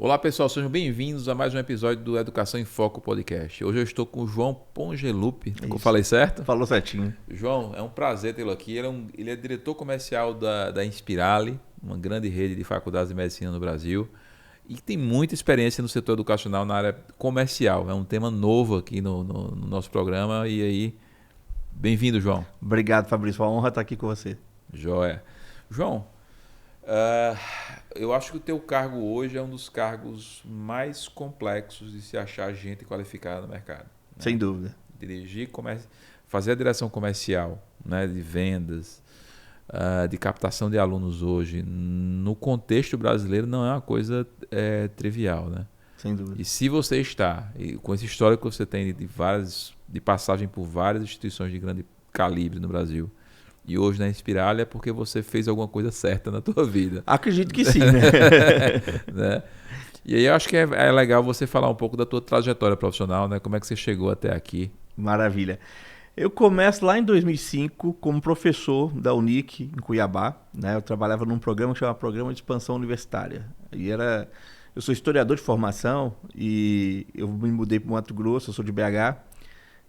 Olá pessoal, sejam bem-vindos a mais um episódio do Educação em Foco Podcast. Hoje eu estou com o João Pongelupi, eu falei certo? Falou certinho. João, é um prazer tê-lo aqui. Ele é diretor comercial da Inspirali, uma grande rede de faculdades de medicina no Brasil, e tem muita experiência no setor educacional na área comercial. É um tema novo aqui no nosso programa e aí, bem-vindo, João. Obrigado, Fabrício. Uma honra estar aqui com você. Joia. João, eu acho que o teu cargo hoje é um dos cargos mais complexos de se achar gente qualificada no mercado, né? Sem dúvida. Dirigir, fazer a direção comercial, né, de vendas, de captação de alunos hoje, no contexto brasileiro, não é uma coisa trivial, né? Sem dúvida. E se você está, com esse histórico que você tem de passagem por várias instituições de grande calibre no Brasil, e hoje na Inspirali é porque você fez alguma coisa certa na tua vida. Acredito que sim, né? Né? E aí eu acho que é legal você falar um pouco da tua trajetória profissional, né? Como é que você chegou até aqui? Maravilha. Eu começo lá em 2005 como professor da Unic em Cuiabá, né? Eu trabalhava num programa que chamava Programa de Expansão Universitária. Eu sou historiador de formação e eu me mudei para o Mato Grosso, eu sou de BH.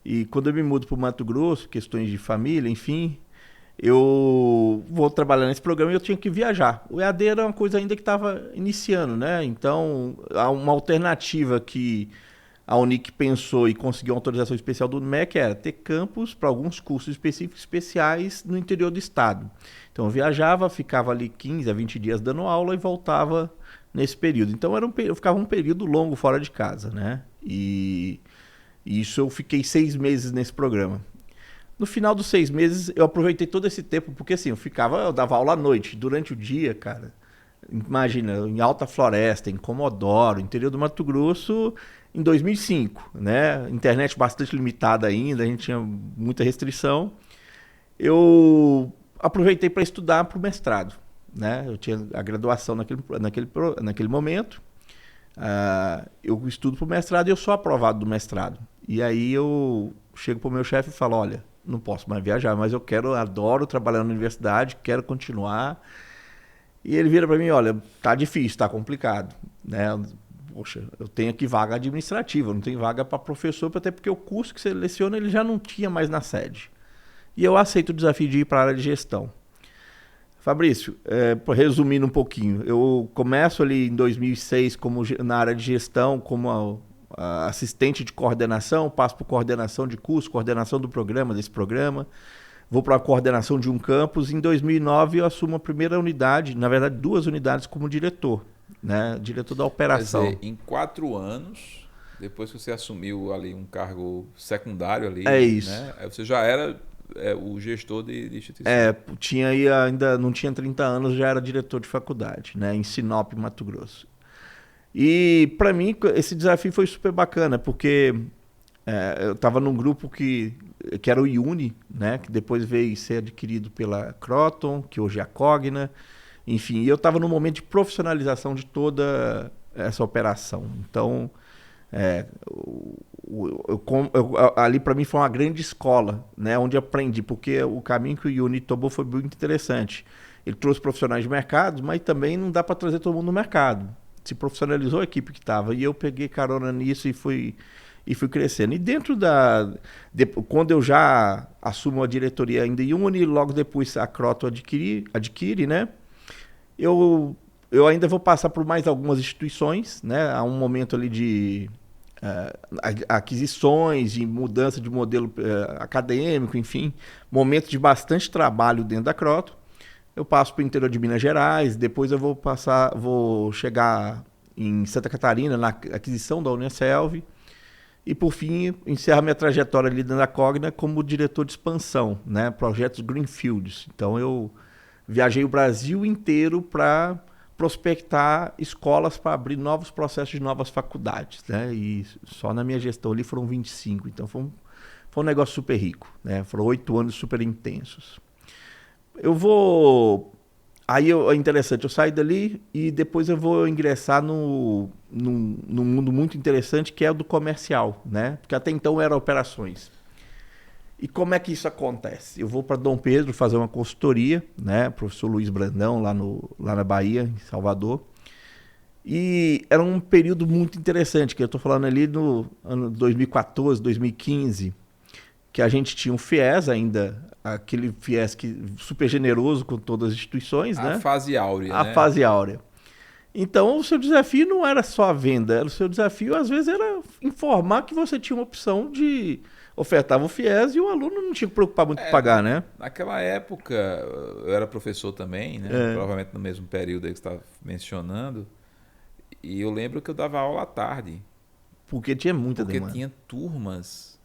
E quando eu me mudo para o Mato Grosso, questões de família, enfim, eu vou trabalhar nesse programa e eu tinha que viajar. O EAD era uma coisa ainda que estava iniciando, né? Então, há uma alternativa que a Unic pensou e conseguiu uma autorização especial do MEC era ter campus para alguns cursos específicos especiais no interior do estado. Então, eu viajava, ficava ali 15 a 20 dias dando aula e voltava nesse período. Então, eu ficava um período longo fora de casa, né? E isso eu fiquei 6 meses nesse programa. No final dos 6 meses, eu aproveitei todo esse tempo, porque assim, eu dava aula à noite, durante o dia, cara. Imagina, em Alta Floresta, em Comodoro, interior do Mato Grosso, em 2005, né? Internet bastante limitada ainda, a gente tinha muita restrição. Eu aproveitei para estudar para o mestrado, né? Eu tinha a graduação naquele momento. Eu estudo para o mestrado e eu sou aprovado do mestrado. E aí eu chego para o meu chefe e falo, olha, não posso mais viajar, mas adoro trabalhar na universidade, quero continuar. E ele vira para mim, olha, tá difícil, tá complicado, né? Poxa, eu tenho aqui vaga administrativa, não tenho vaga para professor, até porque o curso que você seleciona ele já não tinha mais na sede. E eu aceito o desafio de ir para a área de gestão. Fabrício, resumindo um pouquinho, eu começo ali em 2006 na área de gestão, como assistente de coordenação, passo por coordenação de curso, coordenação desse programa, vou para a coordenação de um campus. Em 2009 eu assumo a primeira unidade, na verdade 2 unidades como diretor, né? Diretor da operação. Quer dizer, em 4 anos, depois que você assumiu ali um cargo secundário ali, É isso. né? Você já era o gestor de instituição. Tinha aí ainda não tinha 30 anos, já era diretor de faculdade, né? Em Sinop, Mato Grosso. E para mim esse desafio foi super bacana, porque eu estava num grupo que era o IUNI, né, que depois veio ser adquirido pela Croton, que hoje é a Cogna. Enfim, e eu estava no momento de profissionalização de toda essa operação. Então, ali para mim foi uma grande escola, né, onde aprendi, porque o caminho que o IUNI tomou foi muito interessante. Ele trouxe profissionais de mercado, mas também não dá para trazer todo mundo no mercado. Se profissionalizou a equipe que estava, e eu peguei carona nisso e fui crescendo. E dentro quando eu já assumo a diretoria ainda em Uni, logo depois a Croton adquire, né? Eu ainda vou passar por mais algumas instituições, né? Há um momento ali de aquisições, de mudança de modelo acadêmico, enfim, momento de bastante trabalho dentro da Croton. Eu passo para o interior de Minas Gerais, depois eu vou chegar em Santa Catarina, na aquisição da Unicelv, e por fim encerrar minha trajetória ali dentro da Cogna como diretor de expansão, né? Projetos Greenfields. Então eu viajei o Brasil inteiro para prospectar escolas para abrir novos processos de novas faculdades, né? E só na minha gestão ali foram 25, então foi um negócio super rico, né? Foram 8 anos super intensos. É interessante, eu saio dali e depois eu vou ingressar num mundo muito interessante que é o do comercial, né? Porque até então eram operações. E como é que isso acontece? Eu vou para Dom Pedro fazer uma consultoria, né? Professor Luiz Brandão, lá na Bahia, em Salvador. E era um período muito interessante, que eu estou falando ali no ano 2014, 2015, que a gente tinha um FIES ainda, aquele FIES super generoso com todas as instituições, A né? fase áurea, A né? fase áurea. Então, o seu desafio não era só a venda, o seu desafio, às vezes, era informar que você tinha uma opção de ofertava o FIES e o aluno não tinha que preocupar muito com pagar, né? Naquela época, eu era professor também, né? Provavelmente no mesmo período aí que você está mencionando. E eu lembro que eu dava aula à tarde, Porque tinha muita porque demanda. tinha turmas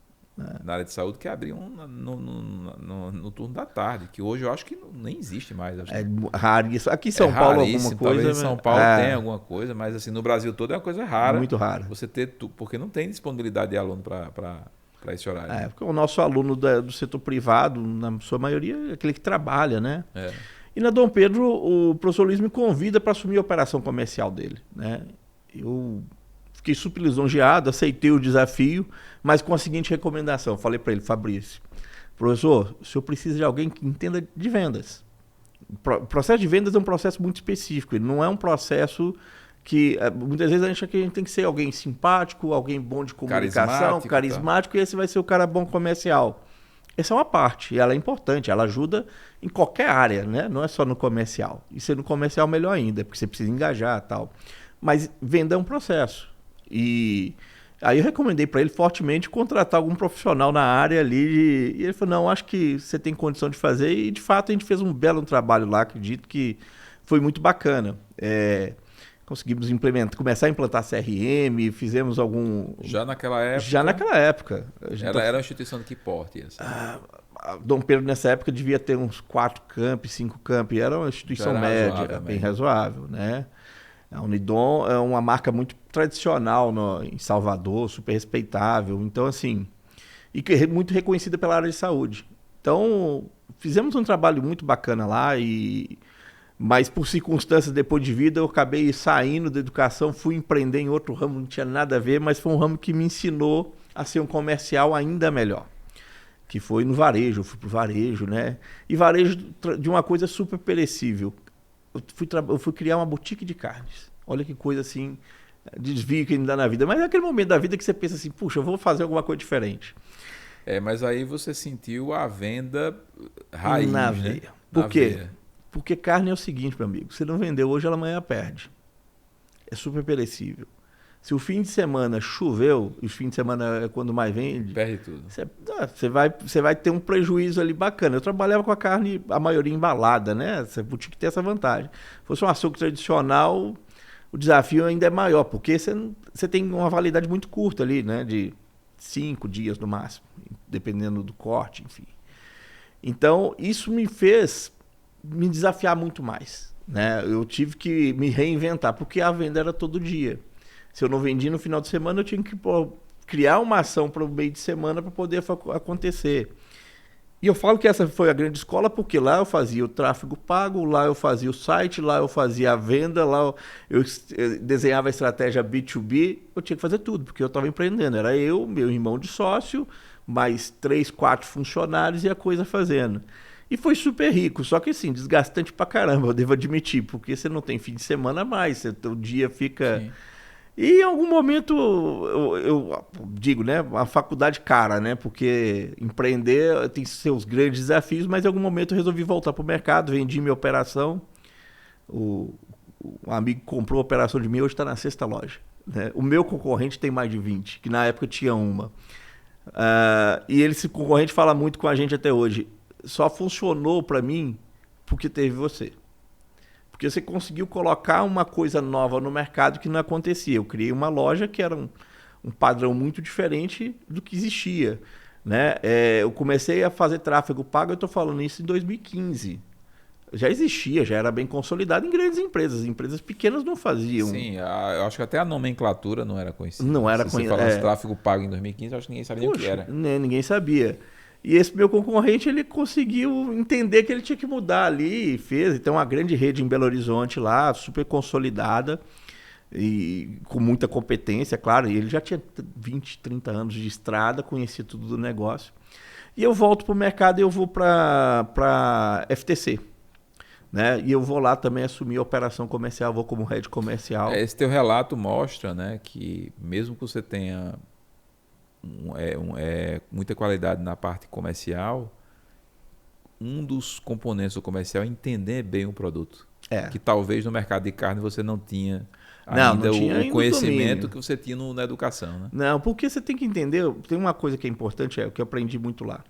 na área de saúde que abriam no turno da tarde, que hoje eu acho que nem existe mais. Acho É que raro isso. Aqui em é São Paulo, alguma raríssimo. coisa. Talvez em São Paulo é tenha alguma coisa, mas assim, no Brasil todo é uma coisa rara muito raro. você ter, porque não tem disponibilidade de aluno para esse horário. Né? Porque o nosso aluno do setor privado, na sua maioria, é aquele que trabalha, né? É. E na Dom Pedro, o professor Luiz me convida para assumir a operação comercial dele, né? Eu fiquei super lisonjeado, aceitei o desafio, mas com a seguinte recomendação. Eu falei para ele, Fabrício, professor, o senhor precisa de alguém que entenda de vendas. O processo de vendas é um processo muito específico, ele não é um processo que muitas vezes a gente acha que a gente tem que ser alguém simpático, alguém bom de comunicação, carismático, e esse vai ser o cara bom comercial. Essa é uma parte, e ela é importante, ela ajuda em qualquer área, né? Não é só no comercial. E ser no comercial melhor ainda, porque você precisa engajar e tal. Mas venda é um processo. E aí eu recomendei para ele fortemente contratar algum profissional na área ali. E ele falou, não, acho que você tem condição de fazer. E de fato a gente fez um belo trabalho lá, acredito que foi muito bacana. Conseguimos começar a implantar CRM, fizemos algum... Já naquela época? Já naquela época. Era uma instituição de que porte? Assim? A Dom Pedro, nessa época, devia ter uns 4 campi, 5 campi. Era uma instituição média, bem razoável, né? A Unidom é uma marca muito tradicional em Salvador, super respeitável. Então, assim... E muito reconhecida pela área de saúde. Então, fizemos um trabalho muito bacana lá mas por circunstâncias depois de vida eu acabei saindo da educação, fui empreender em outro ramo, não tinha nada a ver, mas foi um ramo que me ensinou a ser um comercial ainda melhor, que foi no varejo. Eu fui pro varejo, né? E varejo de uma coisa super perecível. Eu fui criar uma boutique de carnes. Olha que coisa assim, desvio que me dá na vida. Mas é aquele momento da vida que você pensa assim, puxa, eu vou fazer alguma coisa diferente. Mas aí você sentiu a venda raiz, na né? veia. Por quê? Porque carne é o seguinte, meu amigo. Se não vendeu hoje, ela amanhã perde. É super perecível. Se o fim de semana choveu, e o fim de semana é quando mais vende... Perde tudo. Você vai ter um prejuízo ali bacana. Eu trabalhava com a carne, a maioria embalada, né? Você tinha que ter essa vantagem. Se fosse um açougue tradicional, o desafio ainda é maior, porque você tem uma validade muito curta ali, né? De 5 dias no máximo, dependendo do corte, enfim. Então, isso me fez me desafiar muito mais, né? Eu tive que me reinventar, porque a venda era todo dia. Se eu não vendia no final de semana, eu tinha que criar uma ação para o meio de semana para poder acontecer. E eu falo que essa foi a grande escola, porque lá eu fazia o tráfego pago, lá eu fazia o site, lá eu fazia a venda, lá eu desenhava a estratégia B2B, eu tinha que fazer tudo, porque eu estava empreendendo. Era eu, meu irmão de sócio, mais 3, 4 funcionários e a coisa fazendo. E foi super rico, só que assim, desgastante pra caramba, eu devo admitir, porque você não tem fim de semana mais, o dia fica... Sim. E em algum momento, eu digo, né, a faculdade cara, né, porque empreender tem seus grandes desafios, mas em algum momento eu resolvi voltar pro mercado, vendi minha operação, um amigo comprou a operação de mim, hoje está na 6ª loja. Né? O meu concorrente tem mais de 20, que na época tinha uma. E esse concorrente fala muito com a gente até hoje. Só funcionou para mim porque teve você. Porque você conseguiu colocar uma coisa nova no mercado que não acontecia. Eu criei uma loja que era um padrão muito diferente do que existia. Né? Eu comecei a fazer tráfego pago, eu estou falando isso em 2015. Já existia, já era bem consolidado em grandes empresas. Empresas pequenas não faziam. Sim, eu acho que até a nomenclatura não era conhecida. Não era conhecida. Se você falasse tráfego pago em 2015, eu acho que ninguém sabia o que era. Ninguém sabia. E esse meu concorrente, ele conseguiu entender que ele tinha que mudar ali e fez. Então, uma grande rede em Belo Horizonte lá, super consolidada e com muita competência, claro. E ele já tinha 20, 30 anos de estrada, conhecia tudo do negócio. E eu volto para o mercado e eu vou para FTC. né? E eu vou lá também assumir a operação comercial, vou como head comercial. Esse teu relato mostra, né, que mesmo que você tenha muita qualidade na parte comercial, um dos componentes do comercial é entender bem o produto. É. Que talvez no mercado de carne você não tinha Não tinha o ainda conhecimento domínio. que você tinha na educação, né? Não, porque você tem que entender, tem uma coisa que é importante, o que eu aprendi muito lá.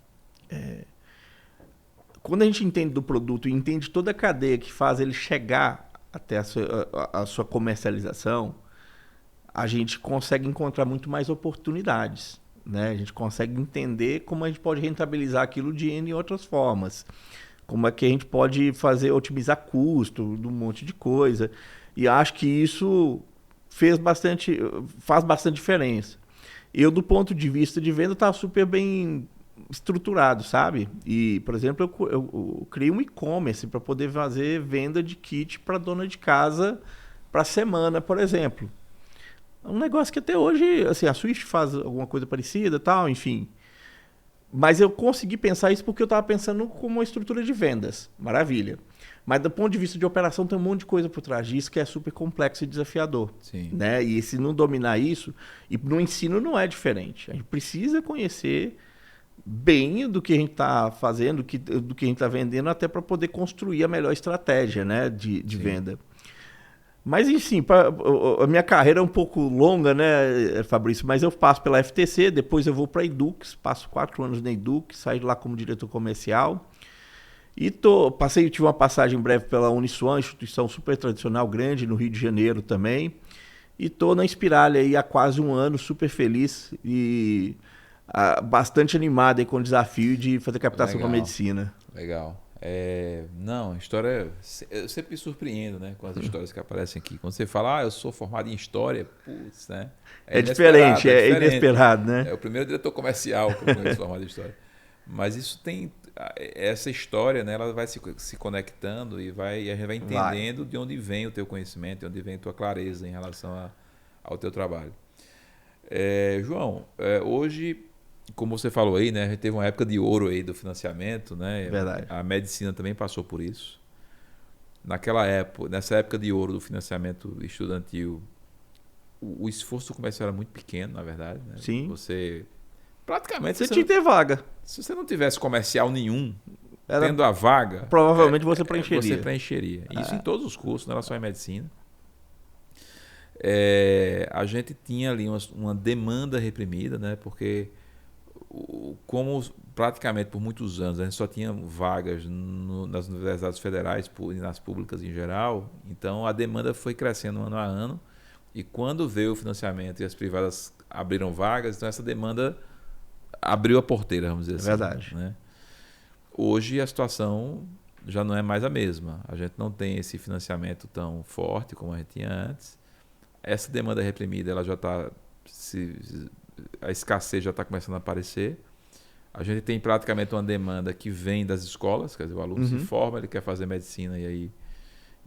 Quando a gente entende do produto e entende toda a cadeia que faz ele chegar até a sua comercialização, a gente consegue encontrar muito mais oportunidades, né? A gente consegue entender como a gente pode rentabilizar aquilo de N outras formas. Como é que a gente pode otimizar custo, de um monte de coisa. E acho que isso faz bastante diferença. Eu, do ponto de vista de venda, estava super bem estruturado, sabe? E, por exemplo, eu criei um e-commerce para poder fazer venda de kit para dona de casa para semana, por exemplo. Um negócio que até hoje, assim, a Swift faz alguma coisa parecida, tal, enfim. Mas eu consegui pensar isso porque eu estava pensando como uma estrutura de vendas. Maravilha. Mas do ponto de vista de operação tem um monte de coisa por trás disso que é super complexo e desafiador. Sim. Né? E se não dominar isso, e no ensino não é diferente. A gente precisa conhecer bem do que a gente está fazendo, do que a gente está vendendo, até para poder construir a melhor estratégia, né, de venda. Mas, enfim, a minha carreira é um pouco longa, né, Fabrício? Mas eu passo pela FTC, depois eu vou para a Edux, passo 4 anos na Edux, saio de lá como diretor comercial. E tive uma passagem breve pela Uniswan, instituição super tradicional, grande, no Rio de Janeiro também. E estou na Inspirali aí há quase um ano, super feliz e bastante animado aí com o desafio de fazer captação para medicina. Legal. Não, a história... Eu sempre me surpreendo, né, com as histórias que aparecem aqui. Quando você fala, eu sou formado em história, putz, né? É diferente, é inesperado, né? É o primeiro diretor comercial que eu conheço formado em história. Mas isso tem... Essa história, né, ela vai se conectando e a gente vai entendendo de onde vem o teu conhecimento, de onde vem a tua clareza em relação ao teu trabalho. João, hoje... Como você falou aí, né? A gente teve uma época de ouro aí do financiamento, né? Verdade. A medicina também passou por isso. Nessa época de ouro do financiamento estudantil, o esforço comercial era muito pequeno, na verdade. Né? Sim. Você praticamente... Você tinha que ter vaga. Se você não tivesse comercial nenhum, tendo a vaga... Provavelmente você preencheria. Você preencheria. Isso em todos os cursos, não era só em medicina. A gente tinha ali uma demanda reprimida, né? Porque... Como praticamente por muitos anos a gente só tinha vagas nas universidades federais e nas públicas em geral, então a demanda foi crescendo ano a ano, e quando veio o financiamento e as privadas abriram vagas, então essa demanda abriu a porteira, vamos dizer assim. Verdade. Né? Hoje a situação já não é mais a mesma, a gente não tem esse financiamento tão forte como a gente tinha antes, essa demanda reprimida ela já está a escassez já está começando a aparecer. A gente tem praticamente uma demanda que vem das escolas, quer dizer, o aluno se forma, ele quer fazer medicina e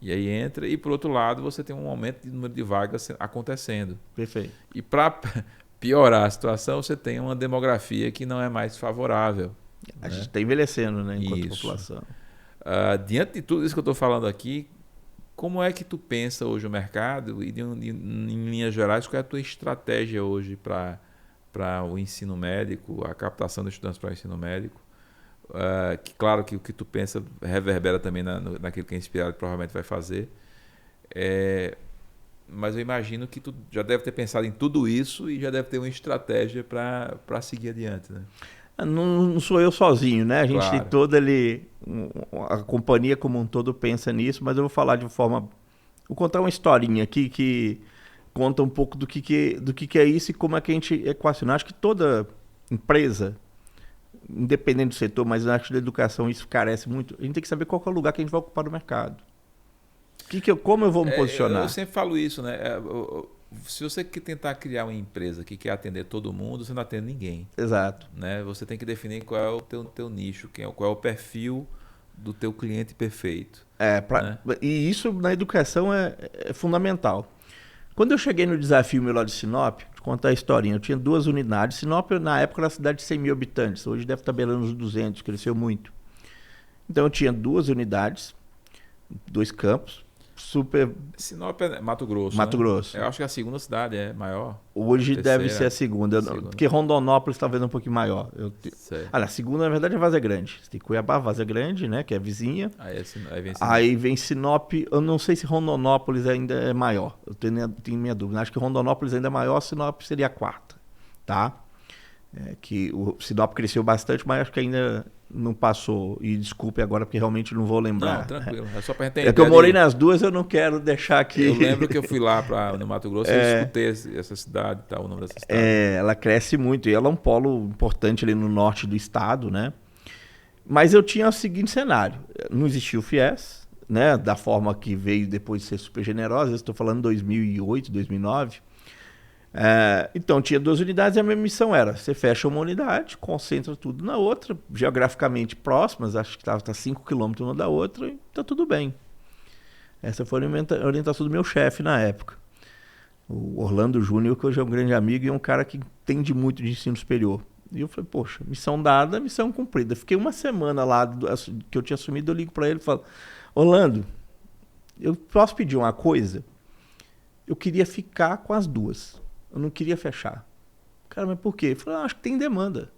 aí entra. E, por outro lado, você tem um aumento de número de vagas acontecendo. Perfeito. E para piorar a situação, você tem uma demografia que não é mais favorável. A gente está envelhecendo, né, enquanto Isso. população. Diante de tudo isso que eu estou falando aqui, como é que tu pensa hoje o mercado e, em linhas gerais, qual é a tua estratégia hoje para o ensino médico, a captação dos estudantes para o ensino médico? Que claro que o que tu pensa reverbera também naquilo que a Inspirali provavelmente vai fazer. Mas eu imagino que tu já deve ter pensado em tudo isso e já deve ter uma estratégia para seguir adiante, né? Não sou eu sozinho, né? A gente Claro. tem toda ali, a companhia como um todo pensa nisso, mas eu vou falar de forma... Vou contar uma historinha aqui que conta um pouco do que é isso e como é que a gente equaciona. Acho que toda empresa, independente do setor, mas acho que da educação isso carece muito. A gente tem que saber qual é o lugar que a gente vai ocupar no mercado. Como eu vou me posicionar? Eu sempre falo isso, né? Se você tentar criar uma empresa que quer atender todo mundo, você não atende ninguém. Exato. Né? Você tem que definir qual é o teu nicho, qual é o perfil do teu cliente perfeito. Né? E isso na educação é fundamental. Quando eu cheguei no desafio meu lá de Sinop, vou contar a historinha, eu tinha 2 unidades. Sinop, na época, era uma cidade de 100 mil habitantes. Hoje deve estar beirando os 200, cresceu muito. Então, eu tinha 2 unidades. 2 campos, super... Sinop é Mato Grosso, Mato né? Grosso. Eu acho que a segunda cidade é maior. Hoje deve Terceira, ser a segunda, porque Rondonópolis talvez um pouquinho maior. Certo. A segunda, na verdade, é Várzea Grande. Você tem Cuiabá, Várzea Grande, né, que é vizinha. Aí Vem Sinop. Eu não sei se Rondonópolis ainda é maior. Eu tenho minha dúvida. Acho que Rondonópolis ainda é maior, Sinop seria a quarta, tá? Que o Sinop cresceu bastante, mas acho que ainda não passou. E desculpe agora, porque realmente não vou lembrar. Não, tranquilo. É só pra gente entender. É que eu morei nas duas, eu não quero deixar aqui. Eu lembro que eu fui lá no Mato Grosso e eu escutei essa cidade, tá, o nome dessa cidade. Ela cresce muito e ela é um polo importante ali no norte do estado, né? Mas eu tinha o seguinte cenário. Não existia o FIES, né? Da forma que veio depois de ser super generosa. Estou falando 2008, 2009. Então tinha 2 unidades e a minha missão era: você fecha uma unidade, concentra tudo na outra, geograficamente próximas, acho que estava 5 quilômetros uma da outra, e tá tudo bem. Essa foi a orientação do meu chefe na época, o Orlando Júnior, que hoje é um grande amigo e é um cara que entende muito de ensino superior. E eu falei, poxa, missão dada, missão cumprida. Fiquei uma semana lá que eu tinha assumido, eu ligo para ele e falo: Orlando, eu posso pedir uma coisa? Eu queria ficar com as 2. Eu não queria fechar. Cara, mas por quê? Eu falei, acho que tem demanda.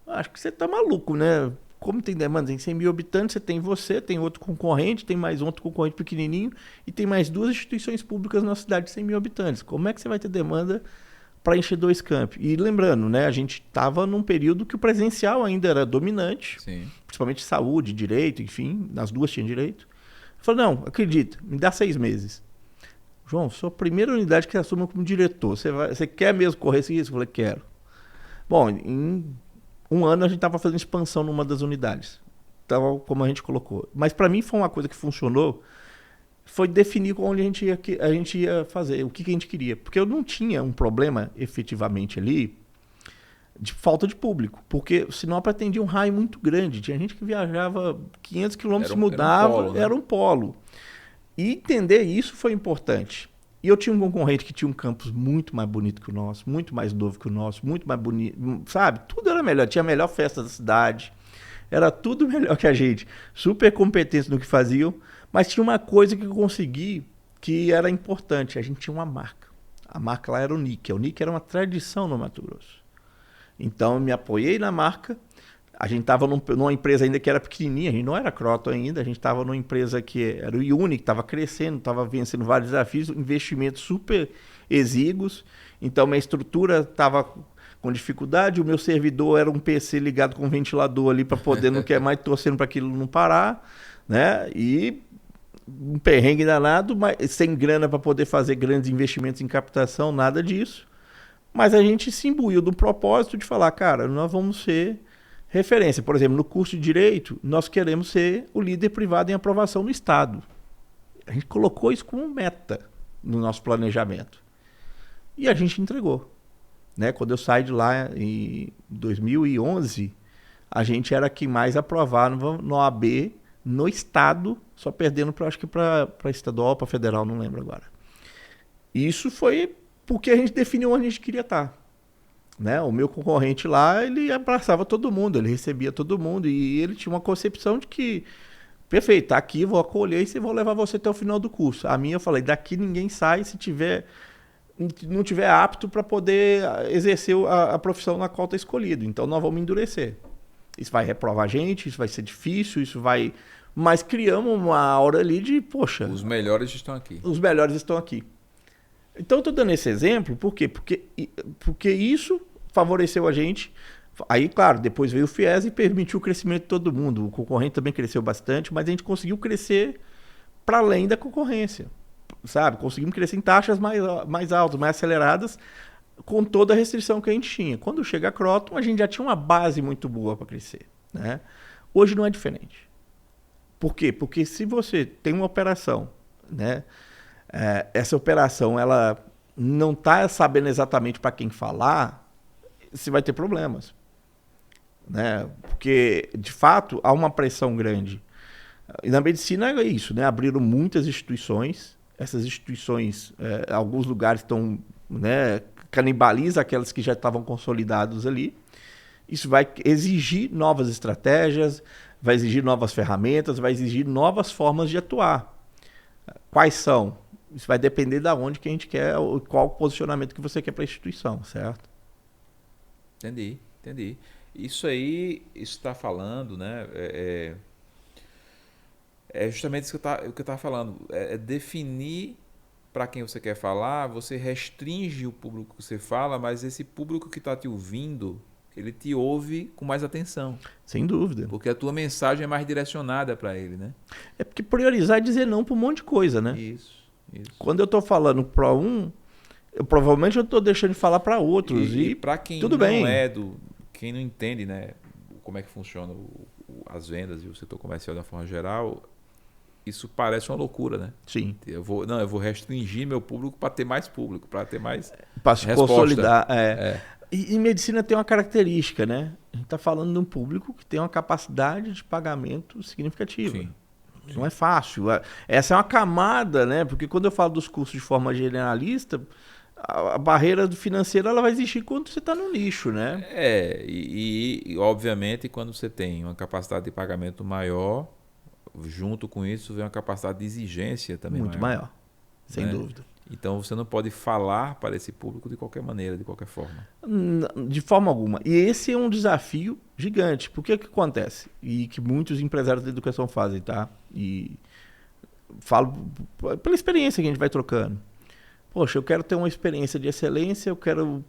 Acho que você tá maluco, né? Como tem demanda? Tem 100 mil habitantes, você, tem outro concorrente, tem mais outro concorrente pequenininho e tem mais 2 instituições públicas na cidade de 100 mil habitantes. Como é que você vai ter demanda para encher 2 campos? E lembrando, né? A gente estava num período que o presencial ainda era dominante. Sim. Principalmente saúde, direito, enfim. Nas 2 tinham direito. Eu falei, não, acredita, me dá 6 meses. João, sua primeira unidade que assuma como diretor, você quer mesmo correr esse risco? Eu falei, quero. Bom, em 1 ano a gente estava fazendo expansão numa das unidades. Então, como a gente colocou. Mas para mim foi uma coisa que funcionou, foi definir onde a gente ia fazer, o que a gente queria. Porque eu não tinha um problema efetivamente ali de falta de público. Porque Sinop atendia um raio muito grande. Tinha gente que viajava 500 quilômetros, mudava, era um polo. E entender isso foi importante. E eu tinha um concorrente que tinha um campus muito mais bonito que o nosso, muito mais novo que o nosso, muito mais bonito, sabe? Tudo era melhor. Tinha a melhor festa da cidade. Era tudo melhor que a gente. Super competentes no que faziam. Mas tinha uma coisa que eu consegui que era importante. A gente tinha uma marca. A marca lá era o NIC. O NIC era uma tradição no Mato Grosso. Então eu me apoiei na marca. A gente estava numa empresa ainda que era pequenininha, a gente não era Croton ainda, a gente estava numa empresa que era o Iuni, que estava crescendo, estava vencendo vários desafios, investimentos super exíguos. Então minha estrutura estava com dificuldade, o meu servidor era um PC ligado com um ventilador ali para poder, não quer mais torcendo para aquilo não parar, né? E um perrengue danado, mas sem grana para poder fazer grandes investimentos em captação, nada disso. Mas a gente se imbuiu do propósito de falar, cara, nós vamos ser referência. Por exemplo, no curso de Direito, nós queremos ser o líder privado em aprovação no Estado. A gente colocou isso como meta no nosso planejamento. E a gente entregou. Né? Quando eu saí de lá em 2011, a gente era quem mais aprovava no OAB, no Estado, só perdendo acho que para estadual, para federal, não lembro agora. Isso foi porque a gente definiu onde a gente queria estar. Né? O meu concorrente lá, ele abraçava todo mundo, ele recebia todo mundo e ele tinha uma concepção de que, perfeito, tá aqui, vou acolher e vou levar você até o final do curso. A minha, eu falei, daqui ninguém sai se não tiver apto para poder exercer a profissão na qual está escolhido. Então nós vamos endurecer. Isso vai reprovar a gente, isso vai ser difícil, isso vai... Mas criamos uma hora ali de, poxa... Os melhores estão aqui. Os melhores estão aqui. Então, eu estou dando esse exemplo, por quê? Porque isso favoreceu a gente. Aí, claro, depois veio o FIES e permitiu o crescimento de todo mundo. O concorrente também cresceu bastante, mas a gente conseguiu crescer para além da concorrência. Sabe? Conseguimos crescer em taxas mais altas, mais aceleradas, com toda a restrição que a gente tinha. Quando chega a Croton, a gente já tinha uma base muito boa para crescer. Né? Hoje não é diferente. Por quê? Porque se você tem uma operação, né? Essa operação ela não está sabendo exatamente para quem falar, você vai ter problemas. Né? Porque, de fato, há uma pressão grande. E na medicina é isso, né? Abriram muitas instituições, essas instituições, alguns lugares estão, né, canibalizam aquelas que já estavam consolidados ali. Isso vai exigir novas estratégias, vai exigir novas ferramentas, vai exigir novas formas de atuar. Quais são? Isso vai depender de onde que a gente quer, qual o posicionamento que você quer para a instituição, certo? Entendi. Isso aí, isso está falando, né? É justamente isso que eu estava falando. É definir para quem você quer falar, você restringe o público que você fala, mas esse público que está te ouvindo, ele te ouve com mais atenção. Sem dúvida. Porque a tua mensagem é mais direcionada para ele, né? É porque priorizar é dizer não para um monte de coisa, né? Isso. Quando eu estou falando para um, provavelmente eu estou deixando de falar para outros. E para quem tudo não bem. quem não entende, né, como é que funciona as vendas e o setor comercial de uma forma geral, isso parece uma loucura, né? Sim. Eu vou restringir meu público para ter mais público, para ter mais para se resposta. Consolidar. E medicina tem uma característica, né? A gente está falando de um público que tem uma capacidade de pagamento significativa. Sim. Não é fácil. Essa é uma camada, né? Porque quando eu falo dos cursos de forma generalista, a barreira financeira ela vai existir quando você está no nicho, né? E obviamente quando você tem uma capacidade de pagamento maior, junto com isso vem uma capacidade de exigência também muito maior, sem dúvida. Então você não pode falar para esse público de qualquer maneira, de qualquer forma. De forma alguma. E esse é um desafio gigante. Porque o que acontece? E que muitos empresários da educação fazem, tá? E falo pela experiência que a gente vai trocando. Poxa, eu quero ter uma experiência de excelência, eu quero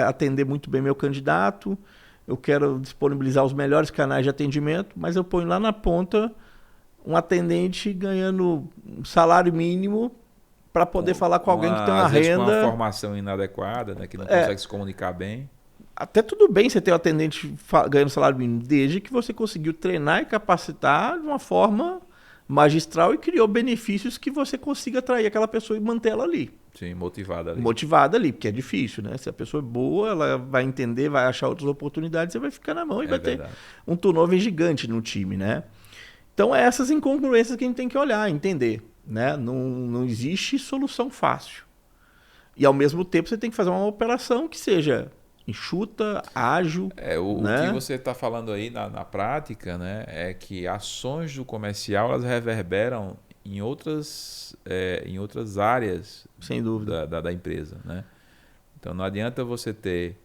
atender muito bem meu candidato, eu quero disponibilizar os melhores canais de atendimento, mas eu ponho lá na ponta um atendente ganhando um salário mínimo para poder falar com alguém que tem uma às vezes renda... com uma formação inadequada, né, que não consegue se comunicar bem. Até tudo bem você ter um atendente ganhando salário mínimo, desde que você conseguiu treinar e capacitar de uma forma magistral e criou benefícios que você consiga atrair aquela pessoa e manter ela ali. Sim, motivada ali. Motivada ali, porque é difícil, né? Se a pessoa é boa, ela vai entender, vai achar outras oportunidades, você vai ficar na mão e vai ter um turnover gigante no time, né? Então, é essas incongruências que a gente tem que olhar, entender, né? Não existe solução fácil. E, ao mesmo tempo, você tem que fazer uma operação que seja enxuta, ágil. O que você está falando aí na prática, né, é que ações do comercial elas reverberam em outras áreas sem dúvida da empresa, né? Então não adianta você ter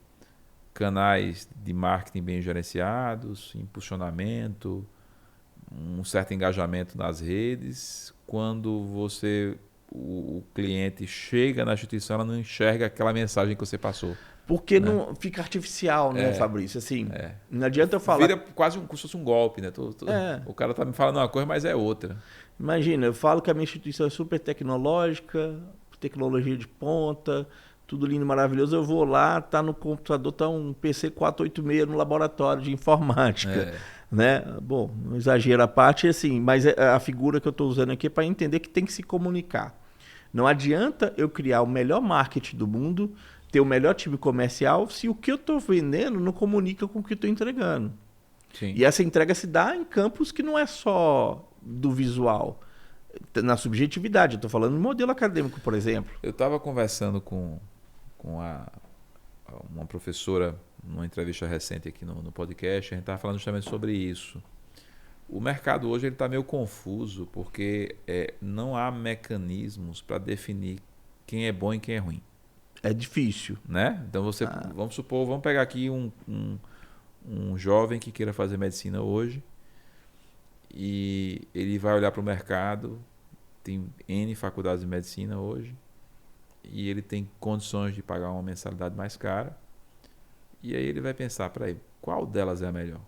canais de marketing bem gerenciados, impulsionamento, um certo engajamento nas redes, quando o cliente chega na instituição, ela não enxerga aquela mensagem que você passou. Porque não fica artificial, né, Fabrício? Assim, não adianta eu falar... Vira quase como se fosse um golpe, né? O cara tá me falando uma coisa, mas é outra. Imagina, eu falo que a minha instituição é super tecnológica, tecnologia de ponta, tudo lindo, maravilhoso. Eu vou lá, tá no computador, tá um PC 486 no laboratório de informática. Né? Bom, não exagero a parte, assim, mas a figura que eu estou usando aqui é para entender que tem que se comunicar. Não adianta eu criar o melhor marketing do mundo, ter o melhor time comercial, se o que eu estou vendendo não comunica com o que eu estou entregando. Sim. E essa entrega se dá em campos que não é só do visual, na subjetividade. Eu estou falando no modelo acadêmico, por exemplo. Eu estava conversando com uma professora numa entrevista recente aqui no podcast, a gente estava falando justamente sobre isso. O mercado hoje está meio confuso porque não há mecanismos para definir quem é bom e quem é ruim. É difícil. Né? Então vamos pegar aqui um jovem que queira fazer medicina hoje e ele vai olhar para o mercado, tem N faculdades de medicina hoje e ele tem condições de pagar uma mensalidade mais cara e aí ele vai pensar, peraí, qual delas é a melhor?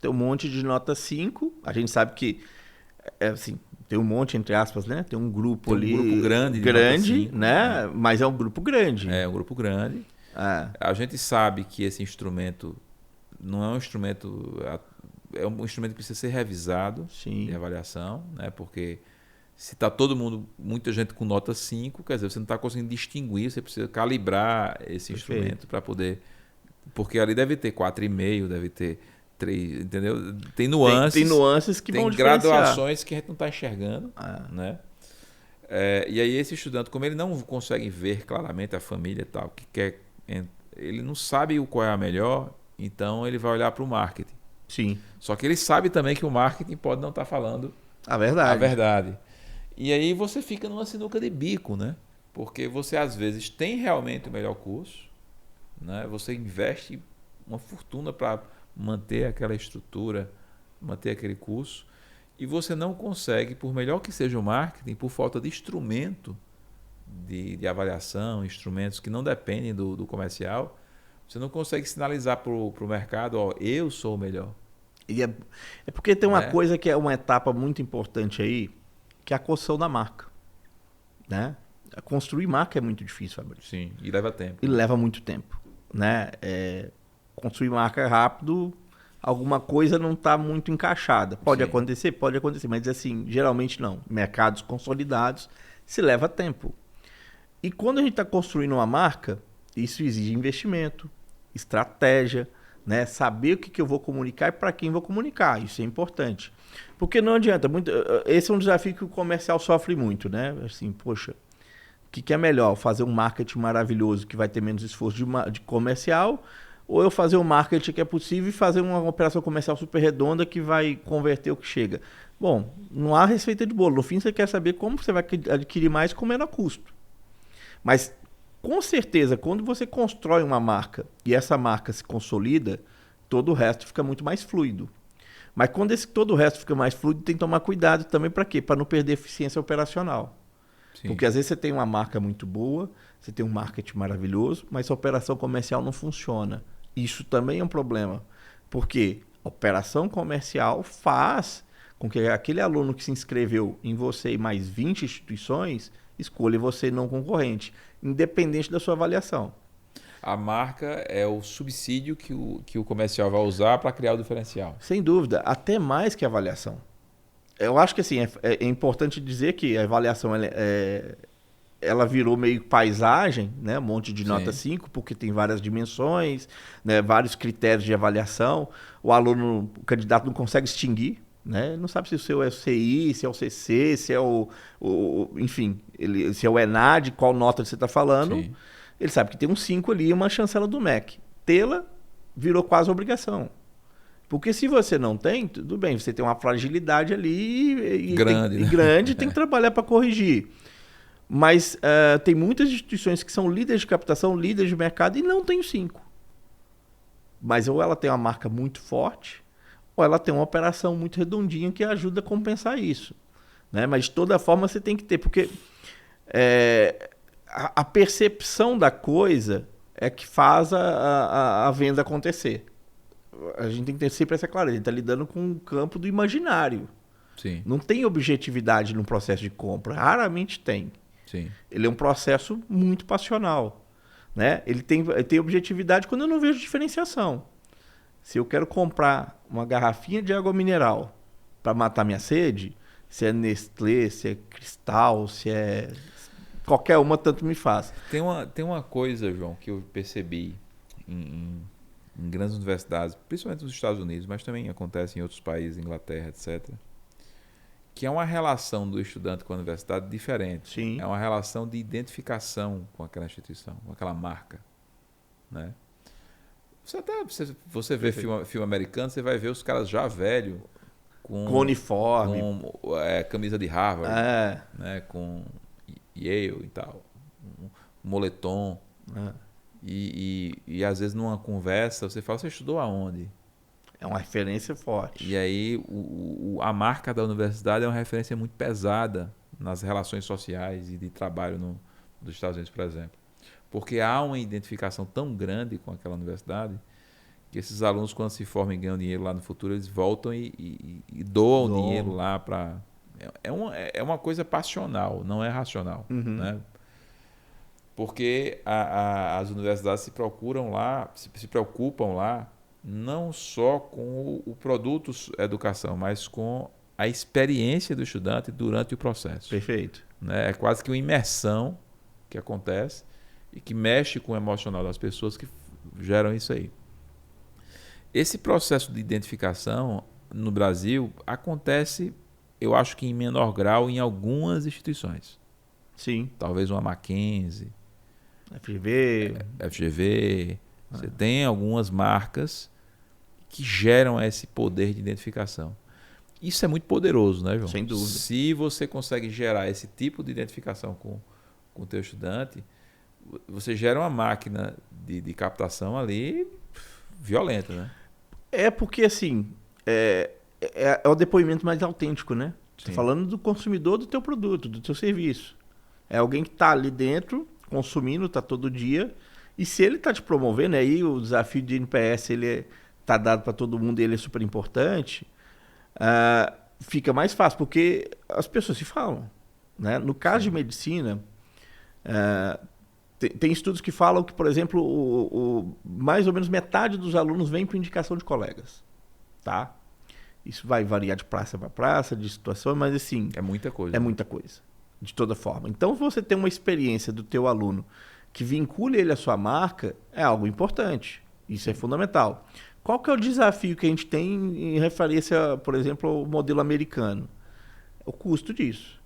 Tem um monte de nota 5, a gente sabe que assim, tem um monte, entre aspas, né? Tem um grupo ali. Um grupo grande, né? Mas é um grupo grande. É um grupo grande. A gente sabe que esse instrumento não é um instrumento. É um instrumento que precisa ser revisado de avaliação, né? Porque se está todo mundo, muita gente com nota 5, quer dizer, você não está conseguindo distinguir, você precisa calibrar esse instrumento para poder. Porque ali deve ter 4,5, deve ter 3, entendeu? Tem nuances. Tem nuances que vão diferenciar. Tem graduações que a gente não está enxergando. Né? E aí esse estudante, como ele não consegue ver claramente a família e tal, que quer, ele não sabe qual é a melhor, então ele vai olhar para o marketing. Sim. Só que ele sabe também que o marketing pode não estar falando A verdade. a verdade. E aí você fica numa sinuca de bico, né? Porque você às vezes tem realmente o melhor curso, né? Você investe uma fortuna para manter aquela estrutura, manter aquele curso, e você não consegue, por melhor que seja o marketing, por falta de instrumento de avaliação, instrumentos que não dependem do comercial, você não consegue sinalizar para o mercado, ó, eu sou o melhor. E é porque tem uma Né? coisa que é uma etapa muito importante aí, que é a construção da marca, né? Construir marca é muito difícil, Fabrício. Sim, e leva tempo. E Né? leva muito tempo, né? Construir marca é rápido, alguma coisa não está muito encaixada. Pode Sim. acontecer, mas assim, geralmente não. Mercados consolidados se leva tempo. E quando a gente está construindo uma marca, isso exige investimento, estratégia, né? Saber o que eu vou comunicar e para quem vou comunicar. Isso é importante. Porque não adianta. Esse é um desafio que o comercial sofre muito, né? Assim, poxa, o que é melhor? Fazer um marketing maravilhoso que vai ter menos esforço de comercial, ou eu fazer um marketing que é possível e fazer uma operação comercial super redonda que vai converter o que chega? Bom, não há receita de bolo. No fim, você quer saber como você vai adquirir mais com menor custo. Mas, com certeza, quando você constrói uma marca e essa marca se consolida, todo o resto fica muito mais fluido. Mas quando todo o resto fica mais fluido, tem que tomar cuidado também para quê? Para não perder eficiência operacional. Sim. Porque às vezes você tem uma marca muito boa, você tem um marketing maravilhoso, mas a operação comercial não funciona. Isso também é um problema. Porque a operação comercial faz com que aquele aluno que se inscreveu em você e mais 20 instituições escolha você não concorrente, independente da sua avaliação. A marca é o subsídio que o comercial vai usar para criar o diferencial. Sem dúvida, até mais que a avaliação. Eu acho que assim, é importante dizer que a avaliação ela virou meio paisagem, né? Um monte de nota 5, porque tem várias dimensões, né? Vários critérios de avaliação. O candidato não consegue extinguir, né? Não sabe se o seu é o CI, se é o CC, se é enfim, se é o ENAD, qual nota você está falando. Sim. Ele sabe que tem um 5 ali e uma chancela do MEC. Tê-la virou quase obrigação. Porque se você não tem, tudo bem, você tem uma fragilidade ali grande, tem que trabalhar para corrigir. Mas tem muitas instituições que são líderes de captação, líderes de mercado e não tem o 5. Mas ou ela tem uma marca muito forte, ou ela tem uma operação muito redondinha que ajuda a compensar isso. Né? Mas de toda forma você tem que ter, porque a percepção da coisa é que faz a venda acontecer. A gente tem que ter sempre essa clareza. A gente está lidando com o campo do imaginário. Sim. Não tem objetividade no processo de compra. Raramente tem. Sim. Ele é um processo muito passional. Né? Ele tem objetividade quando eu não vejo diferenciação. Se eu quero comprar uma garrafinha de água mineral para matar minha sede, se é Nestlé, se é Cristal, se é qualquer uma, tanto me faz. Tem uma coisa, João, que eu percebi em grandes universidades, principalmente nos Estados Unidos, mas também acontece em outros países, Inglaterra, etc., que é uma relação do estudante com a universidade diferente. Sim. É uma relação de identificação com aquela instituição, com aquela marca. Né? Você vê filme americano, você vai ver os caras já velhos, com uniforme, com camisa de Harvard, né? Com Yale e tal, um moletom. E às vezes numa conversa você fala, você estudou aonde? É uma referência forte. E aí a marca da universidade é uma referência muito pesada nas relações sociais e de trabalho dos Estados Unidos, por exemplo. Porque há uma identificação tão grande com aquela universidade que esses alunos, quando se formam e ganham dinheiro lá no futuro, eles voltam e doam o dinheiro lá para... É uma coisa passional, não é racional. Uhum. Né? Porque as universidades se preocupam lá não só com o produto educação, mas com a experiência do estudante durante o processo. Perfeito. Né? É quase que uma imersão que acontece e que mexe com o emocional das pessoas que geram isso aí. Esse processo de identificação no Brasil acontece, eu acho que em menor grau, em algumas instituições. Sim. Talvez uma Mackenzie, FGV. FGV. Você tem algumas marcas que geram esse poder de identificação. Isso é muito poderoso, né, João? Sem dúvida. Se você consegue gerar esse tipo de identificação com o teu estudante, você gera uma máquina de captação ali violenta, né? Porque, assim, é o depoimento mais autêntico, né? Você está falando do consumidor do teu produto, do teu serviço. É alguém que está ali dentro, consumindo, está todo dia. E se ele está te promovendo, aí o desafio de NPS ele está dado para todo mundo e ele é super importante, fica mais fácil, porque as pessoas se falam. Né? No caso de medicina, tem estudos que falam que, por exemplo, mais ou menos metade dos alunos vem por indicação de colegas. Tá? Isso vai variar de praça para praça, de situação, mas assim... É muita coisa. É muita coisa, de toda forma. Então, se você tem uma experiência do teu aluno que vincule ele à sua marca, é algo importante. Isso é fundamental. Qual que é o desafio que a gente tem em referência, por exemplo, ao modelo americano? O custo disso.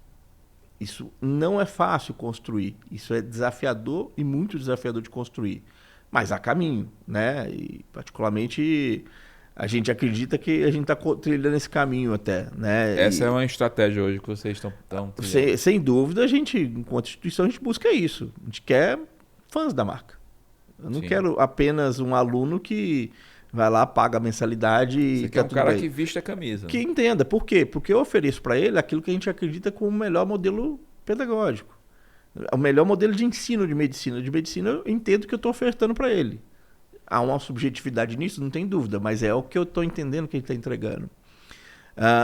Isso não é fácil construir. Isso é desafiador e muito desafiador de construir. Mas há caminho, né? E particularmente a gente acredita que a gente está trilhando esse caminho até, né? Essa é uma estratégia hoje que vocês estão trilhando. Sem dúvida, a gente, enquanto instituição, a gente busca isso. A gente quer fãs da marca. Eu não quero apenas um aluno que vai lá, paga a mensalidade e você quer um cara que viste a camisa. Que entenda. Por quê? Porque eu ofereço para ele aquilo que a gente acredita como o melhor modelo pedagógico. O melhor modelo de ensino de medicina. De medicina, eu entendo que eu estou ofertando para ele. Há uma subjetividade nisso? Não tem dúvida, mas é o que eu estou entendendo que ele está entregando.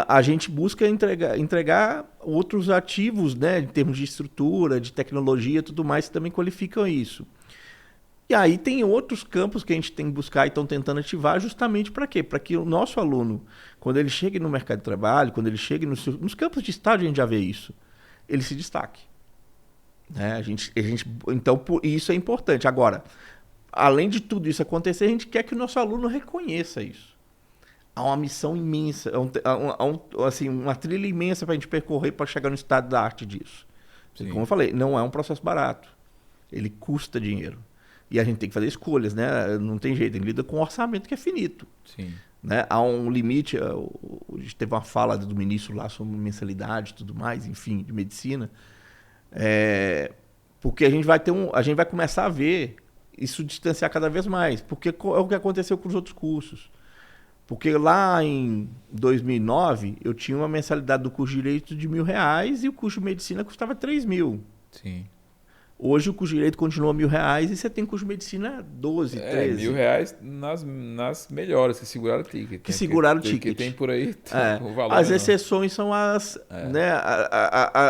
A gente busca entregar outros ativos, né, em termos de estrutura, de tecnologia, tudo mais, que também qualificam isso. E aí tem outros campos que a gente tem que buscar e estão tentando ativar justamente para quê? Para que o nosso aluno, quando ele chegue no mercado de trabalho, quando ele chegue nos campos de estágio, a gente já vê isso, ele se destaque. Né? Então, isso é importante. Agora, além de tudo isso acontecer, a gente quer que o nosso aluno reconheça isso. Há uma missão imensa, assim, uma trilha imensa para a gente percorrer para chegar no estado da arte disso. Como eu falei, não é um processo barato. Ele custa dinheiro. E a gente tem que fazer escolhas, né? Não tem jeito, a gente lida com um orçamento que é finito. Sim. Né? Há um limite, a gente teve uma fala do ministro lá sobre mensalidade e tudo mais, enfim, de medicina. Porque a gente vai começar a ver isso distanciar cada vez mais. Porque é o que aconteceu com os outros cursos. Porque lá em 2009, eu tinha uma mensalidade do curso de Direito de R$1.000 e o curso de Medicina custava R$3.000. Sim. Hoje o curso de Direito continua R$1.000 e você tem curso de Medicina 12, 13. R$1.000 nas melhores, que seguraram o ticket. Que seguraram o ticket. Que tem por aí o valor. As exceções são né,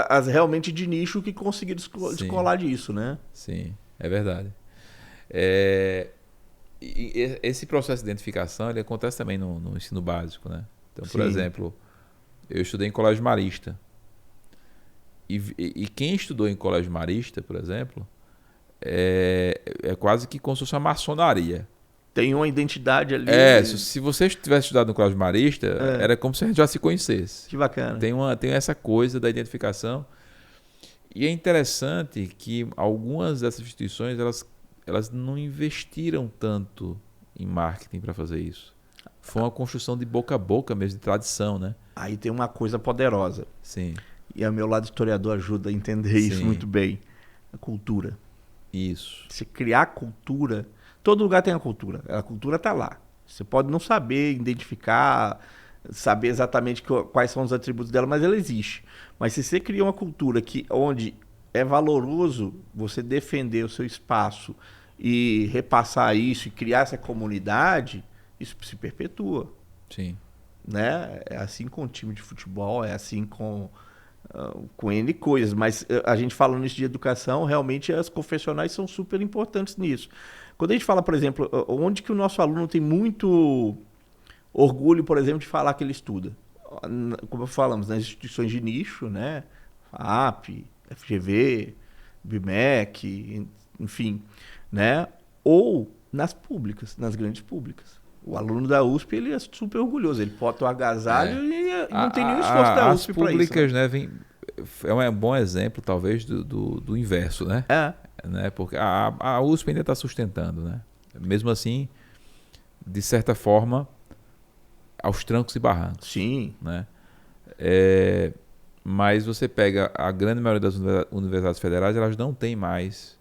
as realmente de nicho que conseguiram descolar disso, né? Sim, é verdade. E esse processo de identificação ele acontece também no ensino básico, né? Então, por exemplo, eu estudei em colégio marista. E quem estudou em colégio marista, por exemplo, é quase que como se fosse uma maçonaria. Tem uma identidade ali. Se você tivesse estudado no colégio marista, era como se a gente já se conhecesse. Que bacana. Tem essa coisa da identificação. E é interessante que algumas dessas instituições, elas não investiram tanto em marketing para fazer isso. Foi uma construção de boca a boca mesmo, de tradição, né? Aí tem uma coisa poderosa. Sim. E o meu lado historiador ajuda a entender isso muito bem. A cultura. Isso. Se criar cultura... Todo lugar tem a cultura. A cultura está lá. Você pode não saber identificar, saber exatamente quais são os atributos dela, mas ela existe. Mas se você cria uma cultura onde é valoroso você defender o seu espaço e repassar isso e criar essa comunidade, isso se perpetua. Sim. Né? É assim com o time de futebol, é assim com N coisas, mas a gente falando nisso de educação, realmente as confessionais são super importantes nisso. Quando a gente fala, por exemplo, onde que o nosso aluno tem muito orgulho, por exemplo, de falar que ele estuda? Como falamos, nas instituições de nicho, né? FAP, FGV, BMEC, enfim, né? Ou nas públicas, nas grandes públicas. O aluno da USP, ele é super orgulhoso. Ele bota o agasalho e não tem nenhum esforço da USP para isso. As públicas, né, é um bom exemplo, talvez, do inverso, né? Né? Porque a USP ainda está sustentando, né? Mesmo assim, de certa forma, aos trancos e barrancos. Sim. Né? Mas você pega a grande maioria das universidades federais, elas não têm mais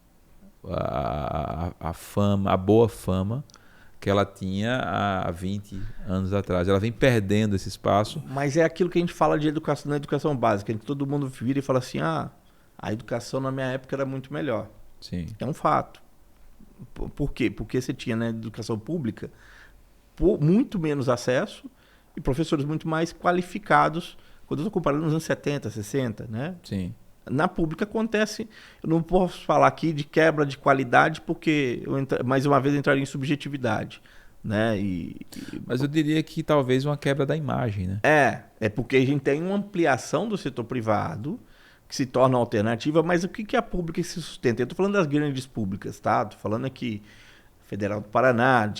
a fama, a boa fama que ela tinha há 20 anos atrás. Ela vem perdendo esse espaço. Mas é aquilo que a gente fala de educação, na educação básica, que todo mundo vira e fala assim, a educação na minha época era muito melhor. Sim. É um fato. Por quê? Porque você tinha, né, educação pública muito menos acesso e professores muito mais qualificados, quando eu estou comparando nos anos 70, 60, né? Sim. Na pública acontece, eu não posso falar aqui de quebra de qualidade, porque mais uma vez entraria em subjetividade, né? Mas eu diria que talvez uma quebra da imagem, né? É porque a gente tem uma ampliação do setor privado, que se torna alternativa, mas o que a pública se sustenta? Eu estou falando das grandes públicas, tá? Estou falando aqui Federal do Paraná,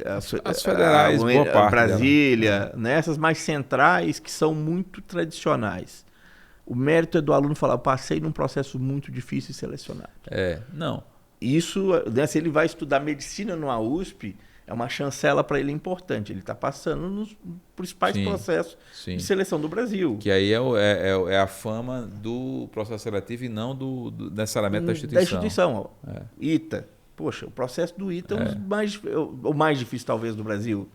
as federais, boa parte Brasília, dela. Né? Essas mais centrais que são muito tradicionais. O mérito é do aluno falar, eu passei num processo muito difícil e selecionado. Não. Isso, né, se ele vai estudar medicina numa USP, é uma chancela para ele importante. Ele está passando nos principais processos de seleção do Brasil. Que aí é a fama do processo seletivo e não necessariamente da instituição. Da instituição. ITA. Poxa, o processo do ITA é o mais difícil, talvez, do Brasil.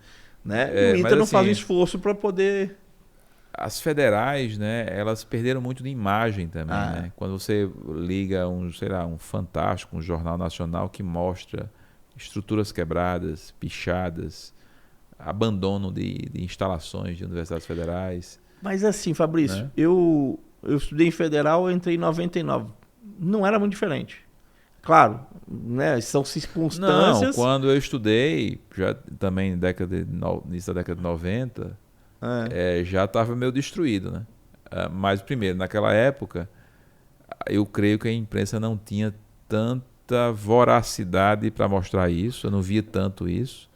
Né? E o ITA não faz um esforço para poder... As federais, né, elas perderam muito de imagem também. Né? Quando você liga um Fantástico, um jornal nacional que mostra estruturas quebradas, pichadas, abandono de instalações de universidades federais. Mas assim, Fabrício, né? Eu estudei em federal, eu entrei em 99. Não era muito diferente. Claro, né, são circunstâncias... Não, quando eu estudei, já também início da década de 90... já estava meio destruído, né? Mas, primeiro, naquela época, eu creio que a imprensa não tinha tanta voracidade para mostrar isso, eu não via tanto isso.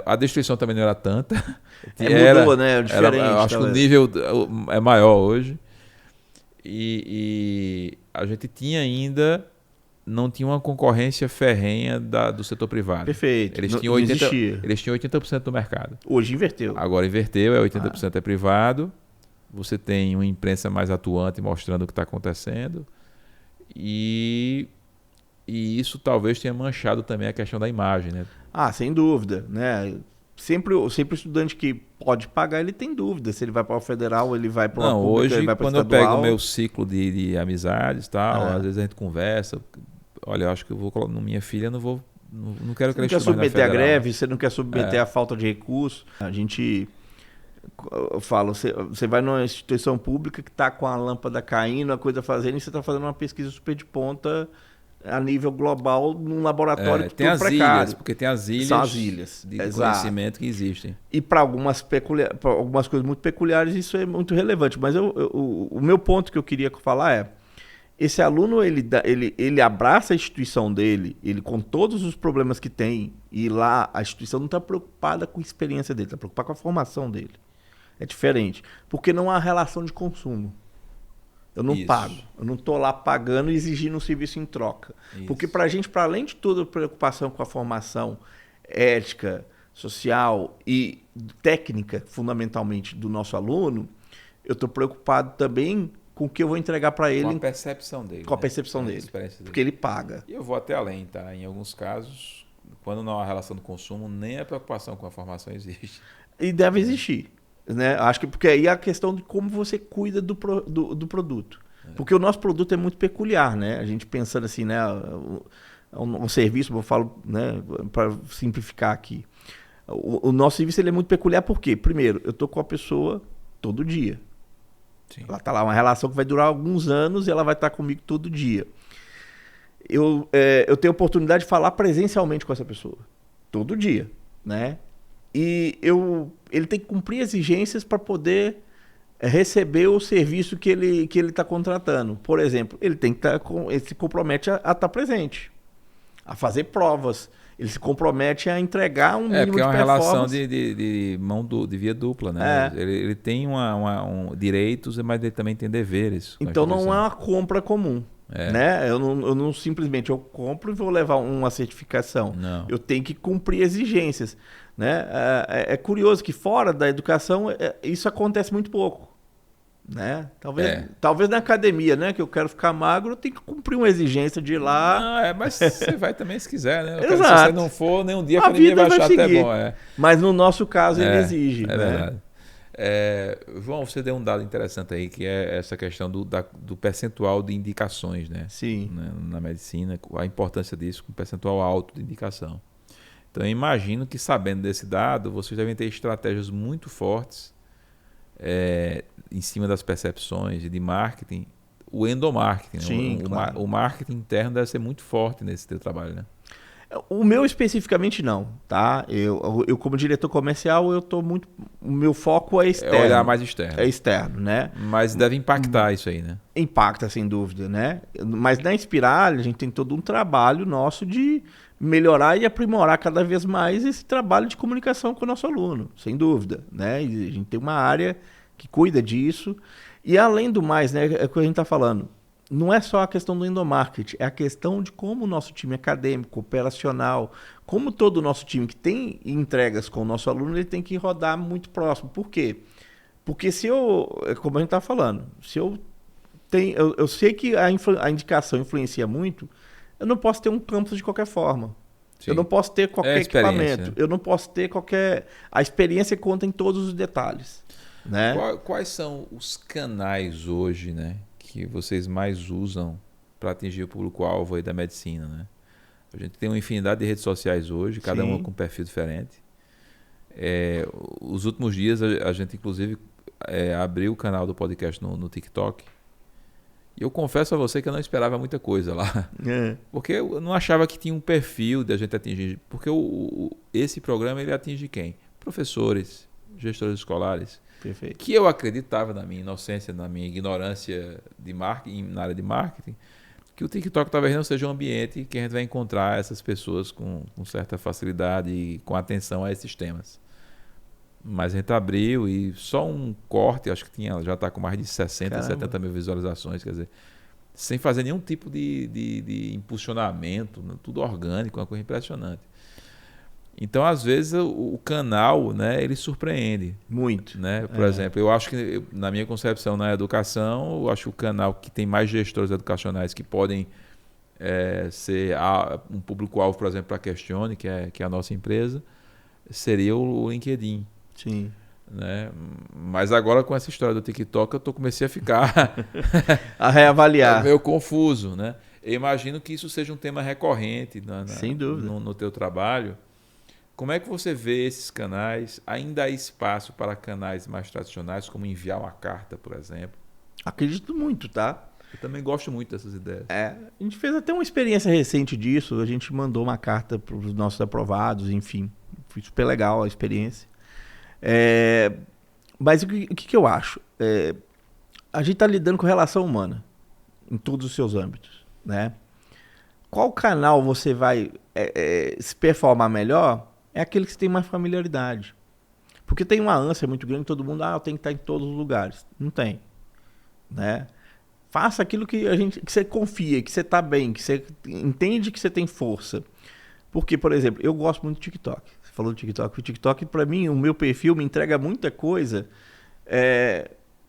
A destruição também não era tanta. Mudou, né? Diferente. Acho que o nível é maior hoje. E a gente não tinha uma concorrência ferrenha do setor privado. Perfeito. Eles tinham 80% do mercado. Hoje inverteu. Agora inverteu, 80% é privado. Você tem uma imprensa mais atuante mostrando o que está acontecendo. E isso talvez tenha manchado também a questão da imagem, né? Sem dúvida, né? Sempre o estudante que pode pagar, ele tem dúvida. Se ele vai para o federal, ele vai para o público, ele vai para o estadual. Quando eu pego o meu ciclo de amizades e tal, às vezes a gente conversa... Olha, eu acho que eu vou colocar... Minha filha, não quero que ela estude mais na federal. Você não quer submeter a greve, você não quer submeter a falta de recursos. Eu falo, você vai numa instituição pública que está com a lâmpada caindo, a coisa fazendo, e você está fazendo uma pesquisa super de ponta a nível global num laboratório tem as precário. Ilhas, porque tem as ilhas, são as ilhas de conhecimento que existem. E para algumas coisas muito peculiares isso é muito relevante. Mas o meu ponto que eu queria falar é: esse aluno ele abraça a instituição dele, ele com todos os problemas que tem, e lá a instituição não está preocupada com a experiência dele, está preocupada com a formação dele. É diferente, porque não há relação de consumo. Eu não pago, eu não estou lá pagando e exigindo um serviço em troca. Isso. Porque para a gente, para além de toda a preocupação com a formação ética, social e técnica, fundamentalmente, do nosso aluno, eu estou preocupado também com o que eu vou entregar para ele. Com a percepção dele. Com a percepção dele. Porque ele paga. E eu vou até além, tá? Em alguns casos, quando não há relação de consumo, nem a preocupação com a formação existe. E deve existir. Né? Acho que porque aí é a questão de como você cuida do produto. Porque o nosso produto é muito peculiar, né? A gente pensando assim, né? Um serviço, eu falo, né? Para simplificar aqui. O nosso serviço ele é muito peculiar porque, primeiro, eu estou com a pessoa todo dia. Sim. Ela está lá, uma relação que vai durar alguns anos e ela vai estar comigo todo dia. Eu tenho a oportunidade de falar presencialmente com essa pessoa. Todo dia, né? E ele tem que cumprir exigências para poder receber o serviço que ele está contratando. Por exemplo, ele se compromete a estar presente, a fazer provas. Ele se compromete a entregar um mínimo de performance. É uma relação de via dupla, né? Ele tem direitos, mas ele também tem deveres. Então não é uma compra comum. Né? Eu não simplesmente eu compro e vou levar uma certificação. Não. Eu tenho que cumprir exigências. Né? É curioso que fora da educação isso acontece muito pouco. Né? Talvez na academia, né? Que eu quero ficar magro, eu tenho que cumprir uma exigência de ir lá. Não, mas você vai também se quiser, né? Exato. Se você não for, nenhum dia a academia vai achar seguir. até bom. Mas no nosso caso ele exige. É né? verdade. João, você deu um dado interessante aí, que é essa questão do percentual de indicações, né? Sim. Na medicina, a importância disso com percentual alto de indicação. Então, eu imagino que, sabendo desse dado, vocês devem ter estratégias muito fortes em cima das percepções e de marketing, o endomarketing. Sim, né? claro. O marketing interno deve ser muito forte nesse teu trabalho, né? O meu especificamente não, tá? Eu como diretor comercial, o meu foco é externo. É olhar mais externo. É externo, né? Mas deve impactar isso aí, né? Impacta, sem dúvida, né? Mas na Inspiral, a gente tem todo um trabalho nosso de melhorar e aprimorar cada vez mais esse trabalho de comunicação com o nosso aluno, sem dúvida, né? E a gente tem uma área que cuida disso. E além do mais, né, é o que a gente está falando, não é só a questão do endomarketing, é a questão de como o nosso time acadêmico, operacional, como todo o nosso time que tem entregas com o nosso aluno, ele tem que rodar muito próximo. Por quê? Porque como a gente está falando, se eu sei que a indicação influencia muito, eu não posso ter um campus de qualquer forma. Sim. Eu não posso ter qualquer equipamento. Eu não posso ter qualquer... A experiência conta em todos os detalhes. Né? Quais são os canais hoje, né, que vocês mais usam para atingir o público-alvo aí da medicina, né? A gente tem uma infinidade de redes sociais hoje, cada uma com um perfil diferente. Os últimos dias a gente inclusive abriu o canal do podcast no TikTok. E eu confesso a você que eu não esperava muita coisa lá. Porque eu não achava que tinha um perfil de a gente atingir. Porque esse programa ele atinge quem? Professores, gestores escolares. Perfeito. Que eu acreditava, na minha inocência, na minha ignorância de marketing, na área de marketing, que o TikTok talvez não seja um ambiente que a gente vai encontrar essas pessoas com certa facilidade e com atenção a esses temas. Mas a gente abriu e só um corte, acho que já está com mais de 60, 70 mil visualizações, quer dizer, sem fazer nenhum tipo de impulsionamento, tudo orgânico, uma coisa impressionante. Então, às vezes, o canal, né, ele surpreende. Muito. Né? Por exemplo, eu acho que, na minha concepção, na educação, eu acho que o canal que tem mais gestores educacionais que podem ser um público-alvo, por exemplo, para a Questione, que é a nossa empresa, seria o LinkedIn. Sim. Né? Mas agora, com essa história do TikTok, eu comecei a ficar... a reavaliar. meio confuso. Né? Eu imagino que isso seja um tema recorrente sem dúvida. No teu trabalho. Como é que você vê esses canais? Ainda há espaço para canais mais tradicionais, como enviar uma carta, por exemplo? Acredito muito, tá? Eu também gosto muito dessas ideias. A gente fez até uma experiência recente disso. A gente mandou uma carta para os nossos aprovados, enfim. Foi super legal a experiência. Mas o que eu acho? A gente está lidando com relação humana em todos os seus âmbitos, né? Qual canal você vai se performar melhor? É aquele que você tem mais familiaridade. Porque tem uma ânsia muito grande, todo mundo, eu tenho que estar em todos os lugares. Não tem. Né? Faça aquilo que você confia, que você está bem, que você entende que você tem força. Porque, por exemplo, eu gosto muito do TikTok. Você falou do TikTok. O TikTok, para mim, o meu perfil me entrega muita coisa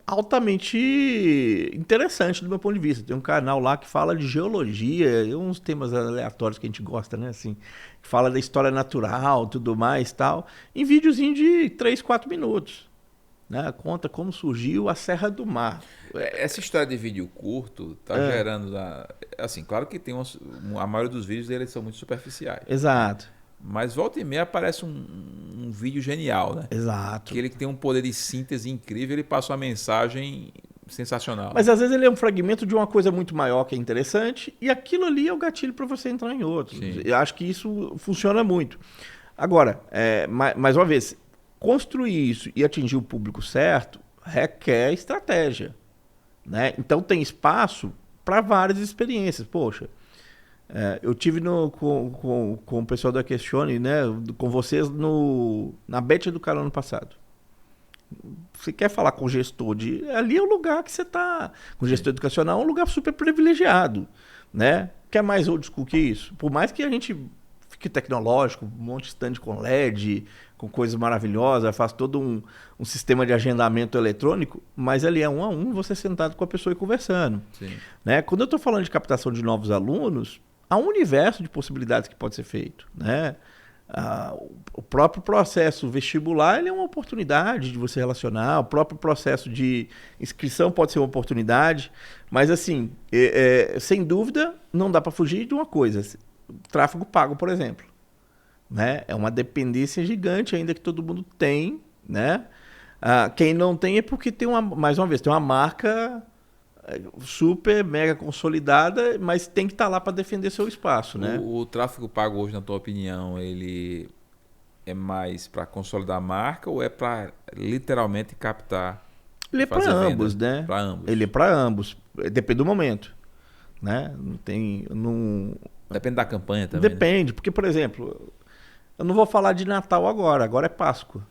altamente interessante do meu ponto de vista. Tem um canal lá que fala de geologia, uns temas aleatórios que a gente gosta, né? Assim, que fala da história natural, tudo mais, tal, em videozinho de 3, 4 minutos, né? Conta como surgiu a Serra do Mar. Essa história de vídeo curto está gerando, assim, claro que tem a maioria dos vídeos deles são muito superficiais. Exato. Mas volta e meia aparece um vídeo genial, né? Exato. Que ele tem um poder de síntese incrível, ele passa uma mensagem sensacional. Mas às vezes ele é um fragmento de uma coisa muito maior que é interessante e aquilo ali é o gatilho para você entrar em outro. Sim. Eu acho que isso funciona muito. Agora, mais uma vez, construir isso e atingir o público certo requer estratégia, né? Então tem espaço para várias experiências. Poxa, eu tive com o pessoal da Questione, né, com vocês na Bet Educar ano passado. Você quer falar com o gestor ali é o lugar que você está. Com o gestor educacional é um lugar super privilegiado, né? Quer mais old school que isso? Por mais que a gente fique tecnológico, um monte de stand com LED, com coisas maravilhosas, faz todo um sistema de agendamento eletrônico, mas ali é um a um, você sentado com a pessoa e conversando. Sim. Né? Quando eu estou falando de captação de novos alunos, há um universo de possibilidades que pode ser feito, né? O próprio processo vestibular ele é uma oportunidade de você relacionar, o próprio processo de inscrição pode ser uma oportunidade, mas assim, sem dúvida, não dá para fugir de uma coisa, tráfego pago, por exemplo. Né? É uma dependência gigante ainda que todo mundo tem, né? Quem não tem é porque tem mais uma vez, tem uma marca super mega consolidada, mas tem que estar lá para defender seu espaço, né? O tráfego pago hoje, na tua opinião, ele é mais para consolidar a marca ou é para literalmente captar? Ele é para ambos, né? Para ambos. Ele é para ambos. Depende do momento, né? Depende da campanha também. Depende, né? Porque, por exemplo, eu não vou falar de Natal agora é Páscoa.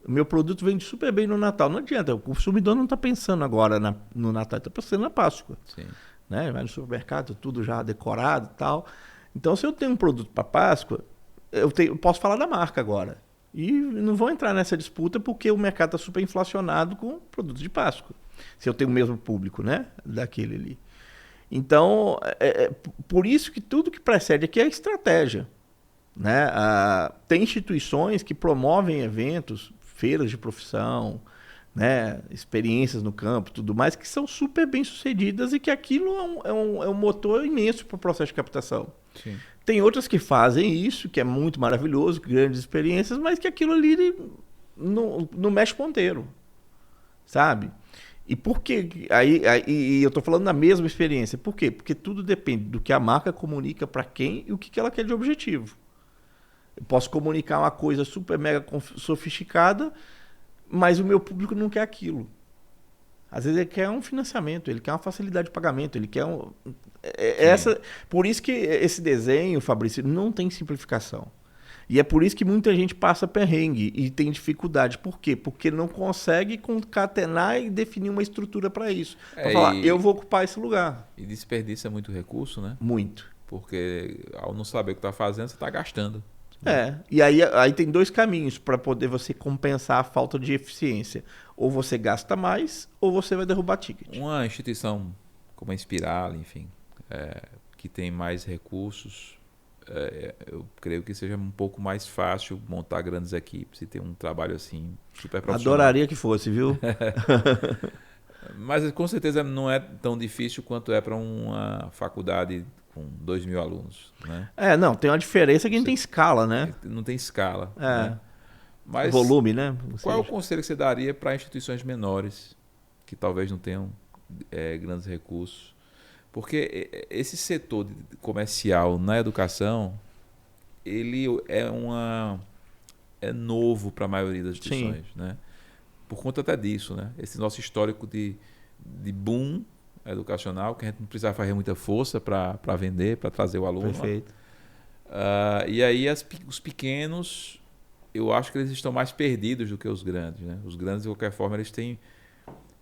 O meu produto vende super bem no Natal. Não adianta, o consumidor não está pensando agora no Natal, está pensando na Páscoa. Sim. Né? Vai no supermercado, tudo já decorado e tal. Então, se eu tenho um produto para Páscoa, eu posso falar da marca agora. E não vou entrar nessa disputa porque o mercado está super inflacionado com produtos de Páscoa. Se eu tenho o mesmo público, né? Daquele ali. Então, por isso que tudo que precede aqui é estratégia. Né? Tem instituições que promovem eventos, feiras de profissão, né? Experiências no campo, tudo mais, que são super bem sucedidas e que aquilo é um motor imenso para o processo de captação. Sim. Tem outras que fazem isso, que é muito maravilhoso, grandes experiências, mas que aquilo ali não mexe ponteiro, sabe? E por quê? Aí eu estou falando da mesma experiência. Por quê? Porque tudo depende do que a marca comunica para quem e o que ela quer de objetivo. Eu posso comunicar uma coisa super mega sofisticada, mas o meu público não quer aquilo. Às vezes ele quer um financiamento, ele quer uma facilidade de pagamento, ele quer por isso que esse desenho, Fabrício, não tem simplificação. E é por isso que muita gente passa perrengue e tem dificuldade. Por quê? Porque não consegue concatenar e definir uma estrutura para isso. Para falar, eu vou ocupar esse lugar. E desperdiça muito recurso, né? Muito. Porque ao não saber o que está fazendo, você está gastando. E aí tem dois caminhos para poder você compensar a falta de eficiência. Ou você gasta mais, ou você vai derrubar ticket. Uma instituição como a Inspiral, enfim, que tem mais recursos, eu creio que seja um pouco mais fácil montar grandes equipes e ter um trabalho assim super profissional. Adoraria que fosse, viu? Mas com certeza não é tão difícil quanto é para uma faculdade com 2.000 alunos, né? Não, tem uma diferença que não tem escala, né? Não tem escala. Né? Mas volume, né? Qual é o conselho que você daria para instituições menores que talvez não tenham grandes recursos? Porque esse setor comercial na educação, ele é novo para a maioria das instituições, né? Por conta até disso, né? Esse nosso histórico de boom educacional, que a gente não precisava fazer muita força para vender, para trazer o aluno. Perfeito. E aí os pequenos, eu acho que eles estão mais perdidos do que os grandes, né? Os grandes, de qualquer forma,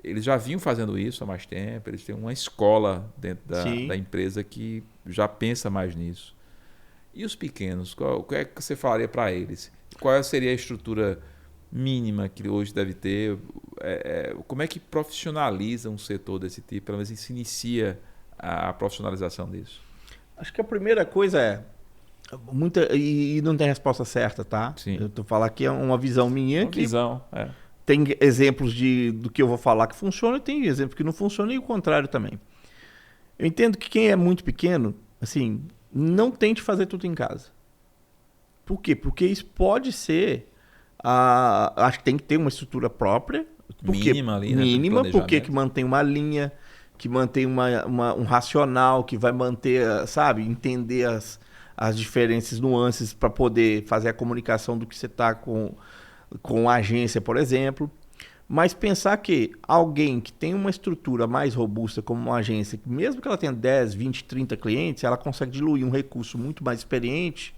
eles já vinham fazendo isso há mais tempo, eles têm uma escola dentro da empresa que já pensa mais nisso. E os pequenos, o que é que você falaria para eles? Qual seria a estrutura mínima que hoje deve ter? Como é que profissionaliza um setor desse tipo? Pelo menos se inicia a profissionalização disso. Acho que a primeira coisa e não tem resposta certa, tá? Sim. Eu tô falando aqui é uma visão minha. Tem exemplos do que eu vou falar que funciona e tem exemplos que não funcionam e o contrário também. Eu entendo que quem é muito pequeno, assim, não tente fazer tudo em casa. Por quê? Porque isso pode ser... acho que tem que ter uma estrutura própria. Mínima ali, né? Mínima, porque que mantém uma linha, que mantém um racional, que vai manter, sabe, entender as diferentes nuances para poder fazer a comunicação do que você está com a agência, por exemplo. Mas pensar que alguém que tem uma estrutura mais robusta como uma agência, que mesmo que ela tenha 10, 20, 30 clientes, ela consegue diluir um recurso muito mais experiente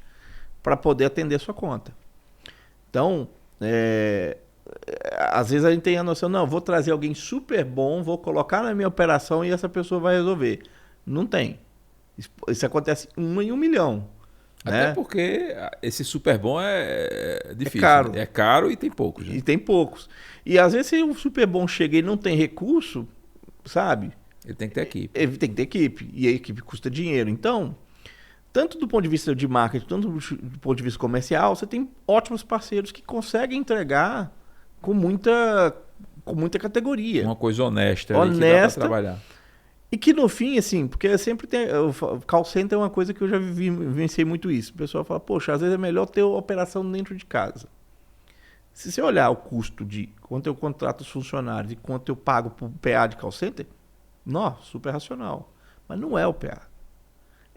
para poder atender a sua conta. Então, às vezes a gente tem a noção, não, vou trazer alguém super bom, vou colocar na minha operação e essa pessoa vai resolver. Não tem. Isso acontece 1 em 1 milhão. Até Né? porque esse super bom é difícil. caro. Né? É caro e tem poucos. Né? E tem poucos. E às vezes se o super bom chega e não tem recurso, sabe? Ele tem que ter equipe. Ele tem que ter equipe. E a equipe custa dinheiro. Então, tanto do ponto de vista de marketing, tanto do ponto de vista comercial, você tem ótimos parceiros que conseguem entregar com muita categoria. Uma coisa honesta, ali que dá pra trabalhar. E que no fim, assim, porque sempre tem. Call center é uma coisa que eu já vivenciei muito isso. O pessoal fala, poxa, às vezes é melhor ter operação dentro de casa. Se você olhar o custo de quanto eu contrato os funcionários e quanto eu pago por PA de call center, nossa, super racional. Mas não é o PA.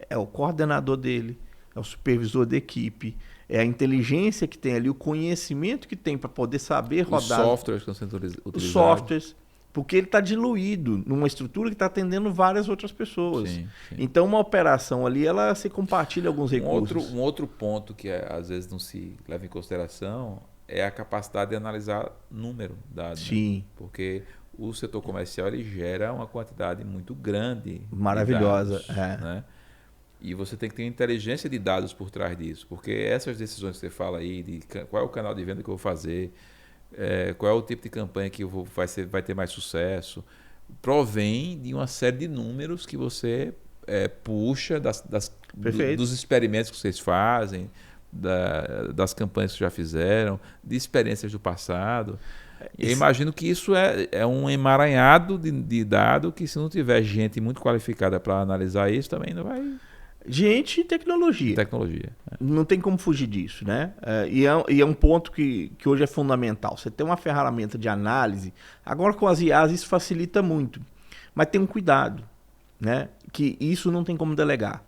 É o coordenador dele, é o supervisor da equipe, é a inteligência que tem ali, o conhecimento que tem para poder saber rodar. Os softwares que estão sendo utilizados. Os softwares. Porque ele está diluído numa estrutura que está atendendo várias outras pessoas. Sim, sim. Então, uma operação ali, ela se compartilha alguns recursos. Um outro ponto que às vezes não se leva em consideração é a capacidade de analisar número, dados. Sim. Né? Porque o setor comercial ele gera uma quantidade muito grande. Maravilhosa. De dados, né? E você tem que ter inteligência de dados por trás disso. Porque essas decisões que você fala aí, de qual é o canal de venda que eu vou fazer, qual é o tipo de campanha que vai ter mais sucesso, provém de uma série de números que você puxa dos experimentos que vocês fazem, das campanhas que já fizeram, de experiências do passado. Eu imagino que isso é um emaranhado de dados que, se não tiver gente muito qualificada para analisar isso, também não vai... Gente e tecnologia. Não tem como fugir disso, né? E é um ponto que hoje é fundamental. Você tem uma ferramenta de análise. Agora com as IAs isso facilita muito. Mas tem um cuidado, né? Que isso não tem como delegar.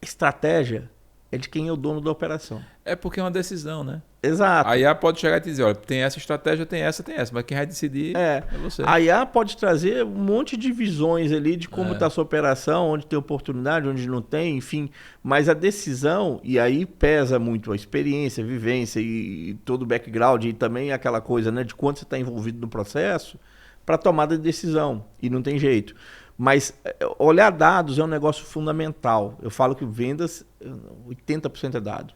A estratégia é de quem é o dono da operação. É porque é uma decisão, né? Exato. A IA pode chegar e te dizer, olha, tem essa estratégia, tem essa, mas quem vai decidir é você. A IA pode trazer um monte de visões ali de como está a sua operação, onde tem oportunidade, onde não tem, enfim. Mas a decisão, e aí pesa muito a experiência, a vivência e todo o background, e também aquela coisa, né, de quanto você está envolvido no processo, para tomada de decisão. E não tem jeito. Mas olhar dados é um negócio fundamental. Eu falo que vendas, 80% é dado.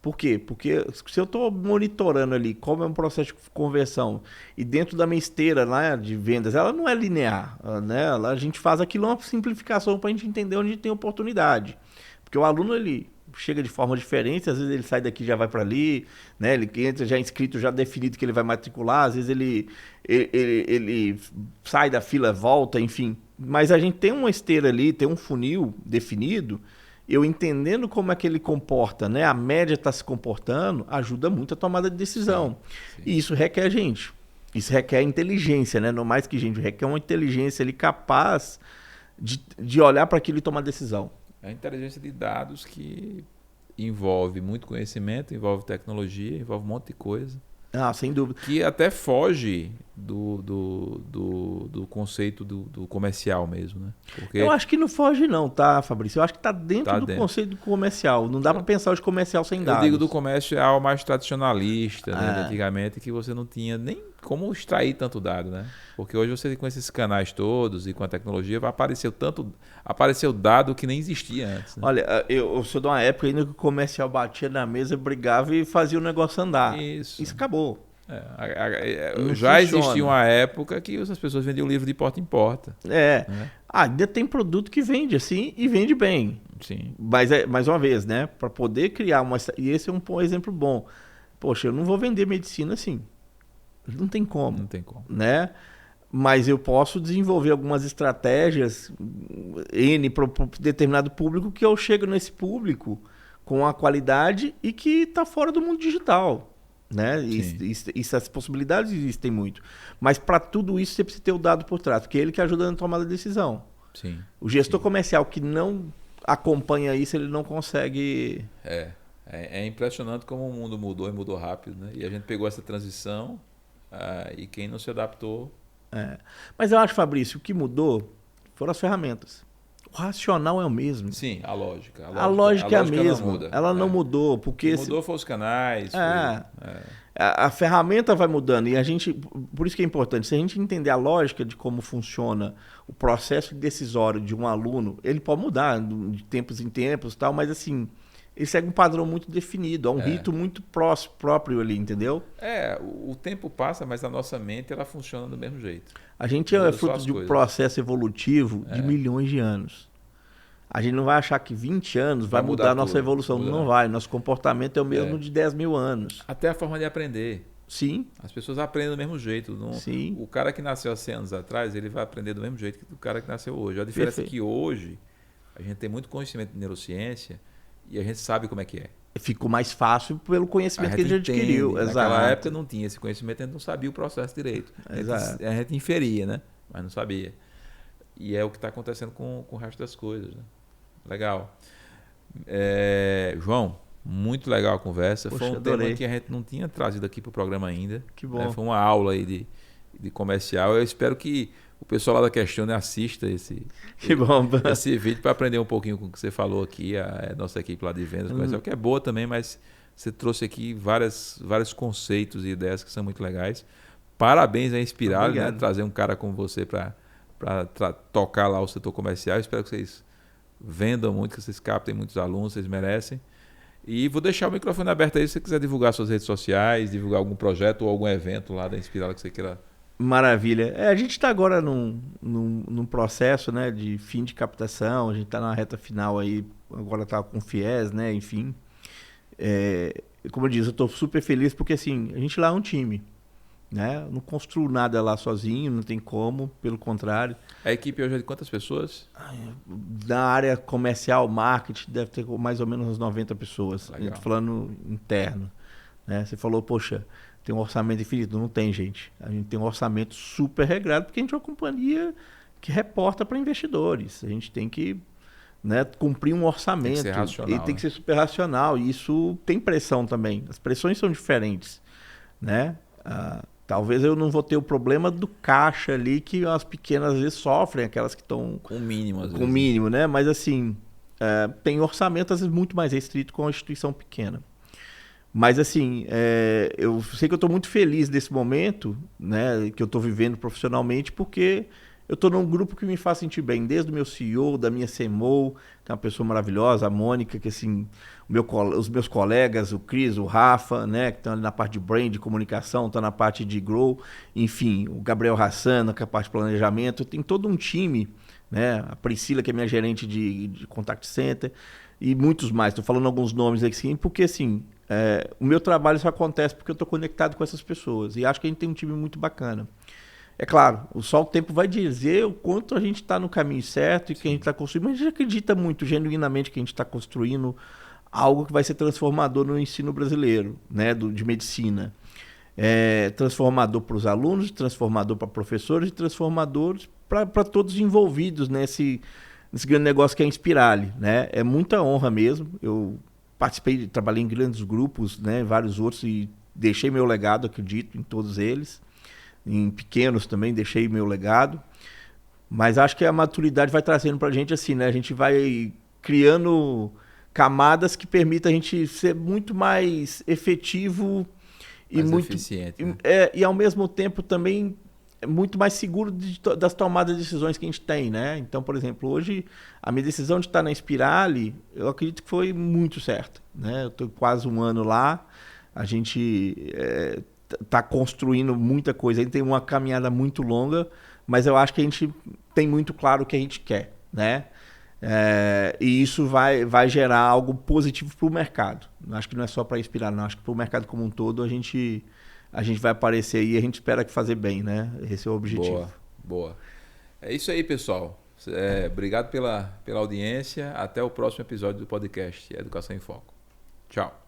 Por quê? Porque se eu estou monitorando ali como é um processo de conversão e dentro da minha esteira lá de vendas, ela não é linear, né? A gente faz aquilo uma simplificação para a gente entender onde tem oportunidade. Porque o aluno ele chega de forma diferente, às vezes ele sai daqui e já vai para ali, né? Ele entra já inscrito, já definido que ele vai matricular, às vezes ele sai da fila, volta, enfim. Mas a gente tem uma esteira ali, tem um funil definido. Eu entendendo como é que ele comporta, né? A média está se comportando, ajuda muito a tomada de decisão. Sim. E isso requer gente. Isso requer inteligência, né? Não mais que gente, requer uma inteligência ali capaz de olhar para aquilo e tomar decisão. É a inteligência de dados que envolve muito conhecimento, envolve tecnologia, envolve um monte de coisa. Ah, sem dúvida. Que até foge do conceito do comercial mesmo, né? Porque eu acho que não foge não, tá, Fabrício? Eu acho que está dentro do conceito do comercial. Não dá para pensar de comercial sem dados. Eu digo do comercial mais tradicionalista, né? Antigamente, que você não tinha nem como extrair tanto dado, né? Porque hoje você com esses canais todos e com a tecnologia apareceu dado que nem existia antes. Né? Olha, eu sou de uma época ainda que o comercial batia na mesa, brigava e fazia o negócio andar. Isso acabou. Já existia uma época que as pessoas vendiam livro de porta em porta. Ainda tem produto que vende assim e vende bem. Sim. Mas, mais uma vez, né? Para poder criar uma... E esse é um exemplo bom. Poxa, eu não vou vender medicina assim. Não tem como. Não tem como. Né? Mas eu posso desenvolver algumas estratégias para um determinado público que eu chego nesse público com a qualidade e que está fora do mundo digital. Né? E essas possibilidades existem muito. Mas para tudo isso você precisa ter o dado por trás, porque é ele que ajuda na tomada de decisão. Sim. O gestor comercial que não acompanha isso, ele não consegue... É impressionante como o mundo mudou e mudou rápido. Né? E a gente pegou essa transição e quem não se adaptou... Mas eu acho, Fabrício, o que mudou foram as ferramentas. O racional é o mesmo. Sim, a lógica. A lógica é a mesma. Ela não mudou. Porque o que mudou foi os canais. A ferramenta vai mudando e a gente, por isso que é importante, se a gente entender a lógica de como funciona o processo decisório de um aluno, ele pode mudar de tempos em tempos e tal, mas assim, ele segue um padrão muito definido, há um rito muito próprio ali, entendeu? O tempo passa, mas a nossa mente ela funciona do mesmo jeito. A gente é fruto de um processo evolutivo de milhões de anos. A gente não vai achar que 20 anos vai mudar a nossa evolução. Não vai. Nosso comportamento é o mesmo de 10 mil anos. Até a forma de aprender. Sim. As pessoas aprendem do mesmo jeito. Não, sim. O cara que nasceu há 100 anos atrás, ele vai aprender do mesmo jeito que o cara que nasceu hoje. A diferença é que hoje a gente tem muito conhecimento de neurociência e a gente sabe como é que é. Ficou mais fácil pelo conhecimento que a gente adquiriu. Naquela época não tinha esse conhecimento, a gente não sabia o processo direito. A gente inferia, né? Mas não sabia. E é o que está acontecendo com o resto das coisas, né? Legal. João, muito legal a conversa. Poxa, foi um tema que a gente não tinha trazido aqui para o programa ainda. Que bom. Foi uma aula aí de comercial. Eu espero que o pessoal lá da Questione assista esse vídeo para aprender um pouquinho com o que você falou aqui, a nossa equipe lá de vendas comercial, que é boa também, mas você trouxe aqui vários conceitos e ideias que são muito legais. Parabéns a Inspiral, né? Trazer um cara como você para tocar lá o setor comercial. Espero que vocês vendam muito, que vocês captem muitos alunos, vocês merecem. E vou deixar o microfone aberto aí se você quiser divulgar suas redes sociais, divulgar algum projeto ou algum evento lá da Inspiral que você queira. Maravilha. A gente está agora num processo, né, de fim de captação, a gente está na reta final aí, agora está com o FIES, né, enfim. Como eu disse, eu estou super feliz porque assim, a gente lá é um time. Né? Eu não construo nada lá sozinho, não tem como, pelo contrário. A equipe hoje é de quantas pessoas? Na área comercial, marketing, deve ter mais ou menos uns 90 pessoas. Legal. A gente falando interno. Né? Você falou, poxa, tem um orçamento infinito. Não tem, gente. A gente tem um orçamento super regrado, porque a gente é uma companhia que reporta para investidores. A gente tem que, né, cumprir um orçamento. Tem que ser racional, tem que ser super racional. E isso tem pressão também. As pressões são diferentes. Né? Talvez eu não vou ter o problema do caixa ali que as pequenas às vezes sofrem, aquelas que estão com mínimo, às vezes. Com mínimo, né? Mas assim, tem orçamento às vezes muito mais restrito com a instituição pequena. Mas assim, eu sei que eu estou muito feliz desse momento, né, que eu estou vivendo profissionalmente, porque eu estou num grupo que me faz sentir bem, desde o meu CEO, da minha CMO, que é uma pessoa maravilhosa, a Mônica, que assim, os meus colegas, o Cris, o Rafa, né, que estão ali na parte de brand, de comunicação, estão na parte de grow, enfim, o Gabriel Hassana, que é a parte de planejamento, tem todo um time, né, a Priscila, que é minha gerente de contact center, e muitos mais. Estou falando alguns nomes aqui, porque assim, o meu trabalho só acontece porque eu estou conectado com essas pessoas, e acho que a gente tem um time muito bacana. É claro, só o tempo vai dizer o quanto a gente está no caminho certo e que a gente está construindo, mas a gente acredita muito genuinamente que a gente está construindo algo que vai ser transformador no ensino brasileiro, né, de medicina. Transformador para os alunos, transformador para professores e transformadores para todos envolvidos nesse grande negócio que é a Inspirali. Né? É muita honra mesmo. Eu trabalhei em grandes grupos, né, vários outros, e deixei meu legado, acredito, em todos eles. Em pequenos também deixei meu legado, mas acho que a maturidade vai trazendo para a gente assim, né? A gente vai criando camadas que permitam a gente ser muito mais efetivo e muito eficiente, né? E ao mesmo tempo também muito mais seguro das tomadas de decisões que a gente tem, né? Então, por exemplo, hoje a minha decisão de estar na Inspirali, eu acredito que foi muito certa, né? Eu estou quase um ano lá, a gente está construindo muita coisa, a gente tem uma caminhada muito longa, mas eu acho que a gente tem muito claro o que a gente quer, né? E isso vai gerar algo positivo para o mercado. Acho que não é só para Inspirar, não. Acho que para o mercado como um todo a gente vai aparecer aí e a gente espera que fazer bem, né? Esse é o objetivo. Boa. É isso aí, pessoal. Obrigado pela audiência. Até o próximo episódio do podcast Educação em Foco. Tchau.